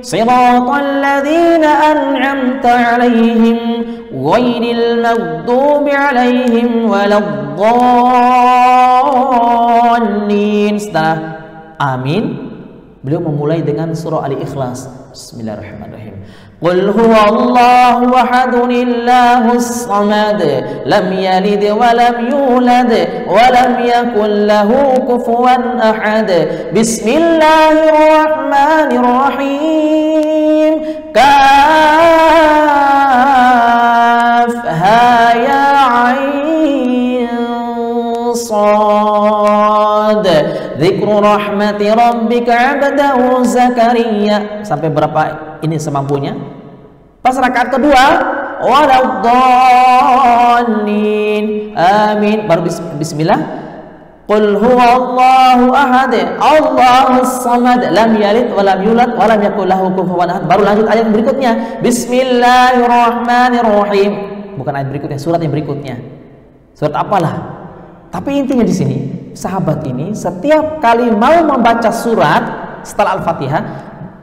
Siratal ladzina an'amta 'alaihim ghairil maghdubi 'alaihim waladdallin. Setelah amin, beliau memulai dengan surah Al-Ikhlas. Bismillahirrahmanirrahim. Qul huwallahu ahadun illahus samad, lam yalid wa lam yulad wa lam yakul lahu kufuwan ahad. Bismillahirrahmanirrahim. Kaf ha ya ain sad. Dzikru rahmati rabbika 'abdahu Zakaria. Sampai berapa ini semampunya. Pas rakaat kedua, waladdallin, amin, baru bismillah. Qul huwallahu ahad, Allahus samad, lam yalid wa lam yulad wa lam yakul lahu kufuwan ahad. Baru lanjut ayat berikutnya, Bismillahirrahmanirrahim. Bukan ayat berikutnya, surat yang berikutnya. Surat apalah. Tapi intinya di sini, sahabat ini setiap kali mau membaca surat setelah Al-Fatihah,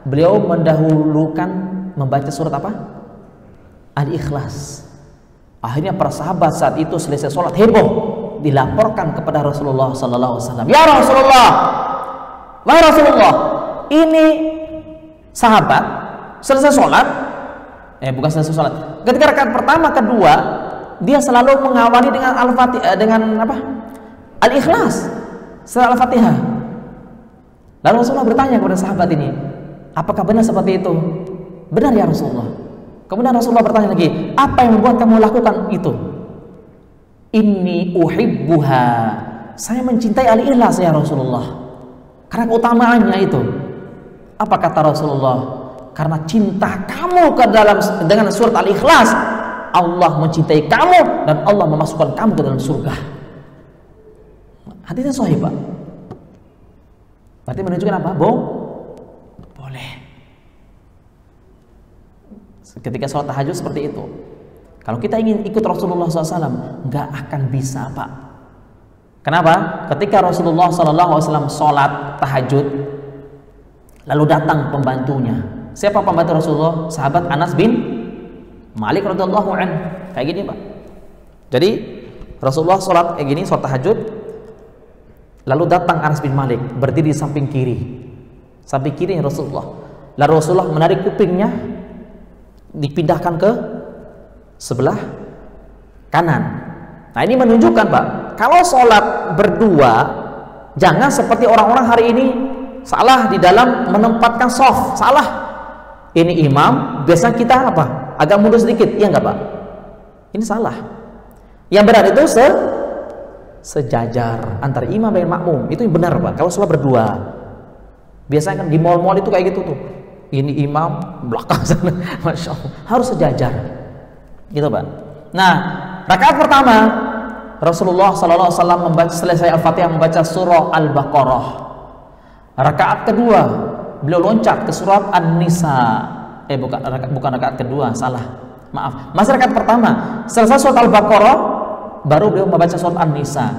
beliau mendahulukan membaca surat apa? Al-Ikhlas. Akhirnya para sahabat saat itu selesai sholat heboh, dilaporkan kepada Rasulullah SAW. Ya Rasulullah, wahai Rasulullah, ini sahabat selesai sholat, bukan selesai sholat. Ketika rakaat pertama, kedua, dia selalu mengawali dengan Al-Fatihah, dengan apa? Al-Ikhlas setelah Al-Fatihah. Lalu Rasulullah bertanya kepada sahabat ini, apakah benar seperti itu? Benar ya Rasulullah. Kemudian Rasulullah bertanya lagi, apa yang membuat kamu lakukan itu? Inni uhibbuha. Saya mencintai Al-Ikhlas ya Rasulullah, karena keutamaannya itu. Apa kata Rasulullah? Karena cinta kamu ke dalam dengan surat Al-Ikhlas, Allah mencintai kamu dan Allah memasukkan kamu ke dalam surga. Hadisnya sahih, Pak. Berarti menunjukkan apa? Boleh. Ketika sholat tahajud seperti itu. Kalau kita ingin ikut Rasulullah SAW, nggak akan bisa, Pak. Kenapa? Ketika Rasulullah SAW sholat tahajud, lalu datang pembantunya. Siapa pembantu Rasulullah? Sahabat Anas bin Malik radhiyallahu anhu. Kayak gini, Pak. Jadi Rasulullah sholat kayak gini, sholat tahajud. Lalu datang Anas bin Malik, berdiri di samping kiri Rasulullah. Lalu Rasulullah menarik kupingnya, dipindahkan ke sebelah kanan. Nah, ini menunjukkan, Pak, kalau sholat berdua Jangan seperti orang-orang hari ini salah di dalam menempatkan soft, salah. Ini imam, biasa kita apa? Agak mundur sedikit, iya nggak Pak? Ini salah. Yang benar itu sejajar antara imam dan makmum, itu yang benar Pak. Kalau sholat berdua, biasanya kan di mall-mall itu kayak gitu tuh. Ini imam belakang sana, masya Allah, harus sejajar, gitu Pak. Nah, rakaat pertama Rasulullah SAW membaca selesai Al-Fatihah membaca surah Al-Baqarah. Rakaat kedua beliau loncat ke surat An-Nisa. Bukan rakaat kedua, salah. Maaf. Masih rakaat pertama. Selesai surat Al-Baqarah baru beliau membaca surat An-Nisa.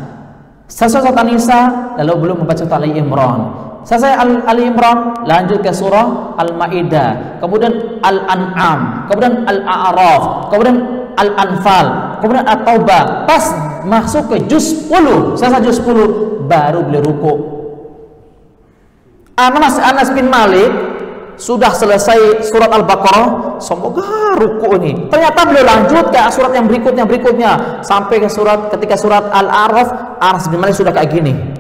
Selesai surat An-Nisa lalu beliau membaca surat Ali Imran. Selesai Ali Imran lanjut ke surah Al-Maidah, kemudian Al-An'am, kemudian Al-A'raf, kemudian Al-Anfal, kemudian At-Taubah. Pas masuk ke juz 10, selesai juz 10 baru beliau ruku. Anas bin Malik sudah selesai surat Al-Baqarah, semoga ruku ini. Ternyata beliau lanjut ke surat yang berikutnya sampai ke ketika surat Al-A'raf, Anas bin Malik sudah kayak gini.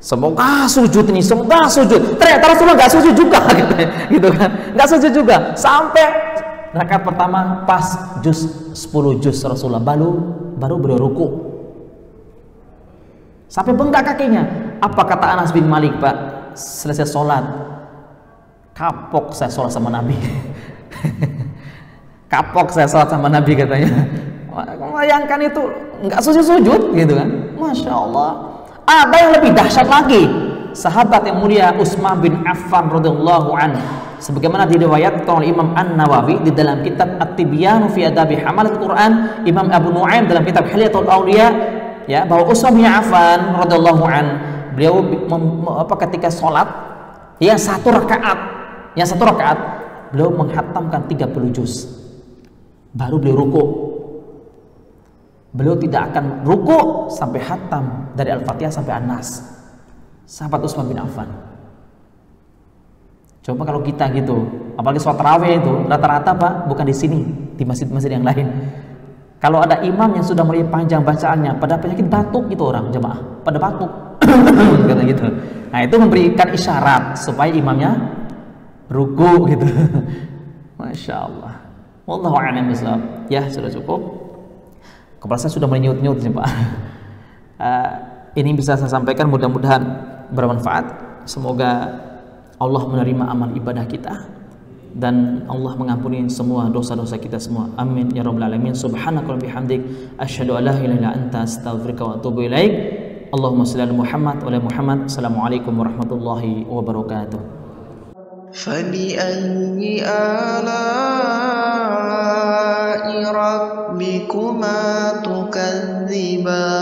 Semoga sujud ini, semoga sujud. Ternyata Rasulullah nggak sujud juga, gitu kan? Nggak sujud juga sampai rakaat pertama pas juz 10 juz Rasulullah baru beliau ruku. Sampai bengkak kakinya. Apa kata Anas bin Malik, Pak? Selesai sholat, kapok saya sholat sama Nabi. Kapok saya sholat sama Nabi katanya. Bayangkan itu nggak sujud gitu kan? Masya Allah. Ada yang lebih dahsyat lagi, sahabat yang mulia Utsman bin Affan radhiyallahu anhu, sebagaimana diriwayatkan oleh Imam An-Nawawi di dalam kitab At-Tibyan fi Adabi Hamalat Quran, Imam Abu Nuaim dalam kitab Hilyatul Auliya, ya, bahwa Utsman bin Affan radhiyallahu anhu beliau ketika sholat yang satu rakaat beliau menghatamkan 30 juz baru beliau ruku. Beliau tidak akan ruku sampai hatam dari Al-Fatihah sampai An-Nas. Sahabat Utsman bin Affan. Coba kalau kita gitu, apalagi sholat tarawih itu rata-rata Pak bukan di sini, di masjid-masjid yang lain. Kalau ada imam yang sudah mulai panjang bacaannya, pada penyakit batuk itu orang jemaah, pada batuk, kata gitu. Nah itu memberikan isyarat supaya imamnya ruku gitu. Masya Allah. Wallahu a'lam bishawab. Ya sudah cukup. Kepala saya sudah menyut-nyut nih Pak. Ini bisa saya sampaikan, mudah-mudahan bermanfaat. Semoga Allah menerima amal ibadah kita dan Allah mengampuni semua dosa-dosa kita semua. Amin ya rabbal alamin. Subhanaka wa bihamdik asyhadu an la ilaha illa anta astaghfiruka wa atubu ilaik. Allahumma shalli ala Muhammad wa ala Muhammad. Assalamualaikum warahmatullahi wabarakatuh. فبأي آلاء ربكما تكذبان